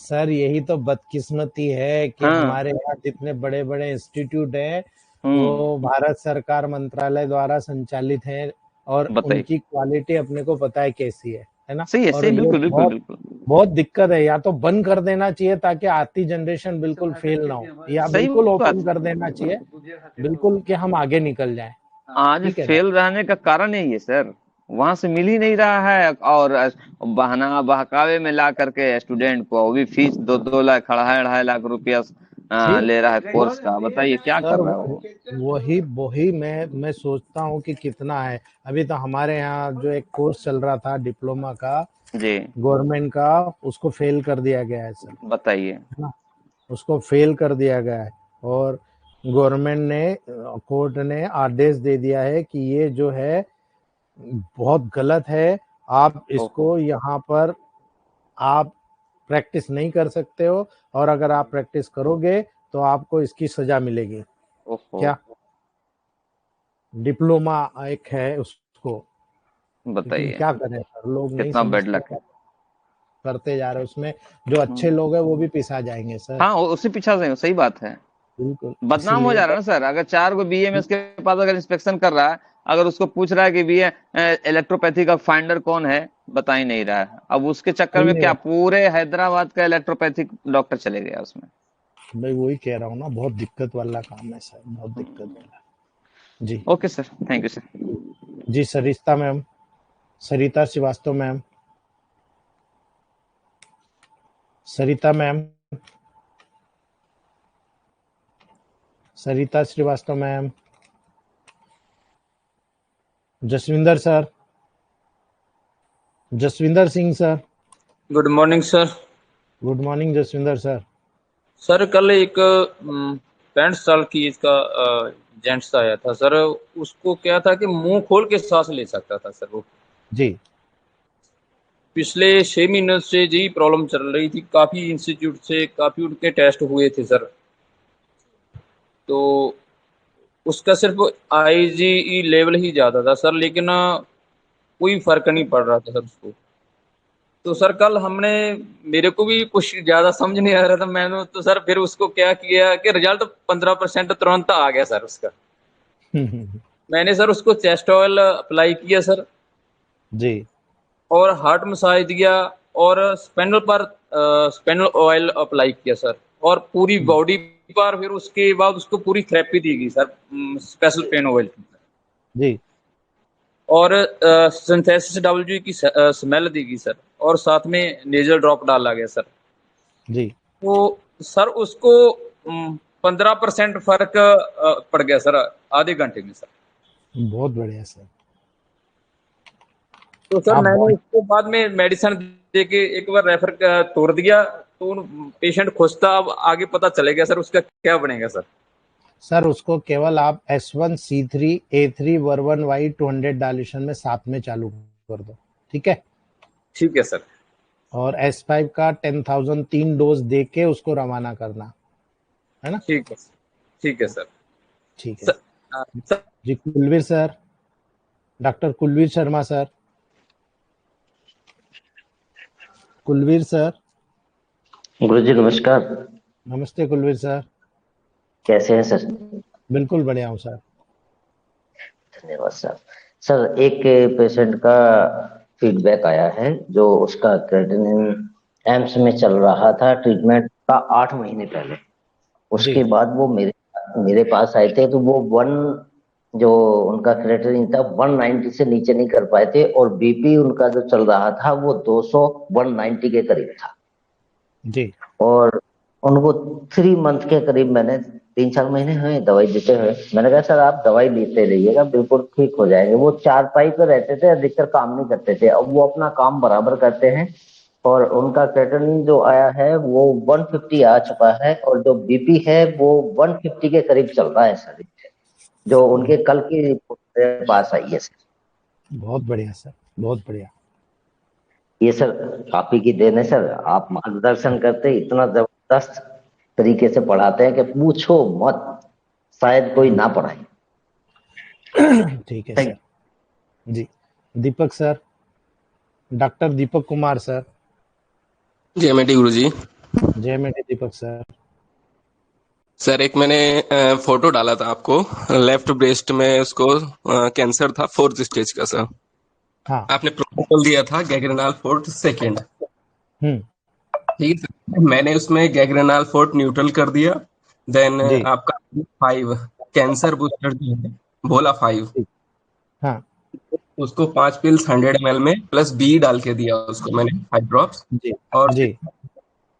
सर यही तो बदकिस्मती है कि हाँ। हमारे यहाँ जितने बड़े बड़े इंस्टीट्यूट हैं हम्म। वो भारत सरकार मंत्रालय द्वारा संचालित हैं, और बताइए। उनकी क्वालिटी अपने को पता है कैसी है ना। सही है, और सही, ये बिल्कुल बिल्कुल बहुत बिल्कुल। बहुत दिक्कत है, या तो बंद कर देना चाहिए ताकि आती जनरेशन बिल्कुल फेल ना हो, या सही बिल्कुल बात। ओपन कर देना चाहिए, बिल्कुल कि हम आगे निकल जाएं। आज ठीक है ना। फेल रहने का कारण यही है सर, वहां से मिल ही नहीं रहा है, और बहाना बहकावे में ला करके स्टूडेंट को, वो भी फीस 2-2 लाख, 2.5 लाख रुपया ठीक ले रहा है कोर्स का। बताइए क्या सर, कर रहा है वो। वही वही मैं सोचता हूँ कि कितना है। अभी तो हमारे यहाँ जो एक कोर्स चल रहा था डिप्लोमा का, जी गवर्नमेंट का, उसको फेल कर दिया गया है सर, बताइए। है ना। उसको फेल कर दिया गया है, और गवर्नमेंट ने, कोर्ट ने आदेश दे दिया है कि ये जो है बहुत गलत है, आप ओहो। इसको यहाँ पर आप प्रैक्टिस नहीं कर सकते हो, और अगर आप प्रैक्टिस करोगे तो आपको इसकी सजा मिलेगी। ओहो। क्या डिप्लोमा एक है उसको, लेकिन बताइए क्या करें सर, लोग नहीं कितना बेड समझते, लक है। करते जा रहे हैं उसमें। जो अच्छे हम्म। लोग हैं वो भी पिसा जाएंगे सर। हाँ, उसी पीछा से सही बात है। बिल्कुल, बदनाम हो इसीलिए जा रहा है ना सर। अगर 4 गो बीएमएस के पास अगर इंस्पेक्शन कर रहा है, अगर उसको पूछ रहा है कि बीए इलेक्ट्रोपैथी का फाइंडर कौन है, बता ही नहीं रहा है, अब उसके चक्कर में सही क्या है। पूरे हैदराबाद का इलेक्ट्रोपैथिक डॉक्टर चले गया उसमें। मैं वही कह रहा हूँ ना, बहुत दिक्कत वाला काम है सर, बहुत दिक्कत वाला। जी। Okay sir, thank you sir. जी Sarita ma'am, Sarita Srivastava ma'am, Sarita ma'am, Sarita Srivastava ma'am, Jasvinder sir, Jasvinder Singh sir. Good morning sir. Good morning Jasvinder sir. Sir कल एक 65 साल की इसका जेंट्स आया था सर। उसको क्या था कि मुंह खोल के सांस ले सकता था सर वो। जी। पिछले 6 महीनों से जी प्रॉब्लम चल रही थी, काफ़ी इंस्टीट्यूट से काफ़ी उनके टेस्ट हुए थे सर। तो उसका सिर्फ आईजीई लेवल ही ज़्यादा था सर, लेकिन कोई फर्क नहीं पड़ रहा था सर उसको। तो सर कल हमने, मेरे को भी कुछ ज़्यादा समझ नहीं आ रहा था, मैंने तो सर फिर उसको क्या किया कि रिजल्ट 15% तुरंत आ गया सर उसका। मैंने सर उसको चेस्ट ऑयल अप्लाई किया सर, जी। और हार्ट मसाज दिया, और स्पेनल पर स्पेनल ऑयल अप्लाई किया सर, और पूरी बॉडी पर फिर उसके बाद उसको पूरी थेरेपी दी गई सर, स्पेशल पेन ऑयल की। जी। और सिंथेसिस डब्ल्यू की स्मेल दी गई सर, और साथ में नेजल ड्रॉप डाला गया सर। जी। तो सर उसको 15% फर्क पड़ गया सर आधे घंटे में सर। बहुत बढ़िया सर। तो सर आप मैंने बहुत, उसको बाद में मेडिसिन दे के एक बार रेफर तोड़ दिया, तो पेशेंट खुश था। अब आगे पता चलेगा सर उसका क्या बनेगा सर। सर उसको केवल आप S1C3A3 वर्वन वाई 200 डायल्यूशन में साथ में चालू कर दो, ठीक है। ठीक है सर। और S5 का 10,000 3 डोज दे के उसको रवाना करना, है ना। ठीक है सर। ठीक है सर। ठीक है। Sir, sir ji Kulvir sir, doctor Kulvir Sharma sir, Kulvir sir. गुरुजी नमस्कार। नमस्ते कुलवीर सर। कैसे हैं सर? बिल्कुल बढ़िया हूँ सर। धन्यवाद सर। सर एक पेशेंट का फीडबैक आया है, जो उसका क्रेटिनिन एम्स में चल रहा था ट्रीटमेंट का 8 महीने पहले। जी। उसके बाद वो मेरे मेरे पास आए थे, तो वो जो उनका क्रेटिनिन था 190 से नीचे नहीं कर पाए थे, और बीपी उनका जो चल रहा था वो 200 190 के करीब था। जी। और उनको 3 मंथ के करीब, मैंने 3-4 महीने हुए दवाई देते हुए, मैंने कहा सर आप दवाई लेते रहिएगा, बिल्कुल ठीक हो जाएंगे। वो चारपाई पे रहते थे, अधिकतर काम नहीं करते थे, अब वो अपना काम बराबर करते हैं। और उनका क्रेटिनिन जो आया है वो 150 आ चुका है, और जो बीपी है वो 150 के करीब चल रहा है सर, जो उनके कल की रिपोर्ट मेरे पास आई है सर। बहुत बढ़िया सर, बहुत बढ़िया। ये सर आप ही की देन है सर, आप मार्गदर्शन करते इतना जबरदस्त तरीके से पढ़ाते हैं कि पूछो मत, शायद कोई ना पढ़ाए। ठीक है थैंक सर। जी। दीपक sir, doctor Deepak Kumar sir. जय मेटी गुरु जी। जय मेटे दीपक सर। सर एक मैंने फोटो डाला था आपको, लेफ्ट ब्रेस्ट में उसको कैंसर था 4th स्टेज का सर। हाँ। आपने प्रोटोकॉल दिया था गैग्रेनाल फोर्ट सेकेंड। हम्म। ठीक है, मैंने उसमें गैग्रेनाल फोर्ट न्यूट्रल कर दिया। देन जी। आपका 5 कैंसर बूस्टर जो है भोला 5, जी। हाँ। उसको 5 पिल्स 100 ml में प्लस बी डाल के दिया उसको मैंने 5 ड्रॉप्स। जी। और जी।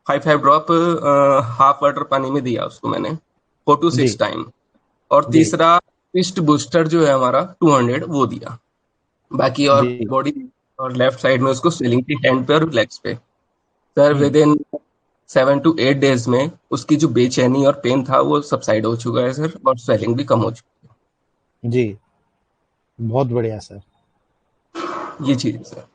5 ड्रॉप हाफ वाटर पानी में दिया उसको मैंने 4 to 6 जी। टाइम। और जी। तीसरा ट्विस्ट बूस्टर जो है हमारा 200 वो दिया। बाकी और जी। बॉडी और लेफ्ट साइड में उसको स्वेलिंग थी हैंड पे और लेग्स पे। Sir hmm. With in 7 to 8 days में उसकी जो बेचैनी और पेन था वो सबसाइड हो चुका है सर, और स्वेलिंग भी कम हो चुकी जी। बहुत बढ़िया सर। है। ये चीज है सर।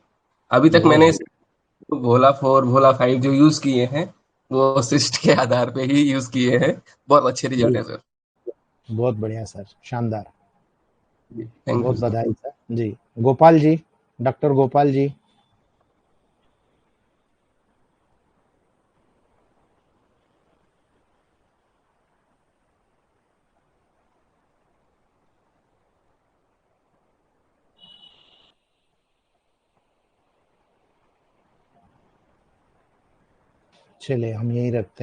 अभी तक बहुत मैंने बढ़िया। भोला 4 भोला 5 जो यूज किए हैं वो सिस्ट के आधार पे ही यूज किए हैं। बहुत अच्छे रिजल्ट जी। है सर। बहुत बढ़िया सर, शानदार। थैंक यू बहुत सर। बधाई सर जी। गोपाल जी, डॉक्टर गोपाल जी। चलिए हम यही रखते हैं।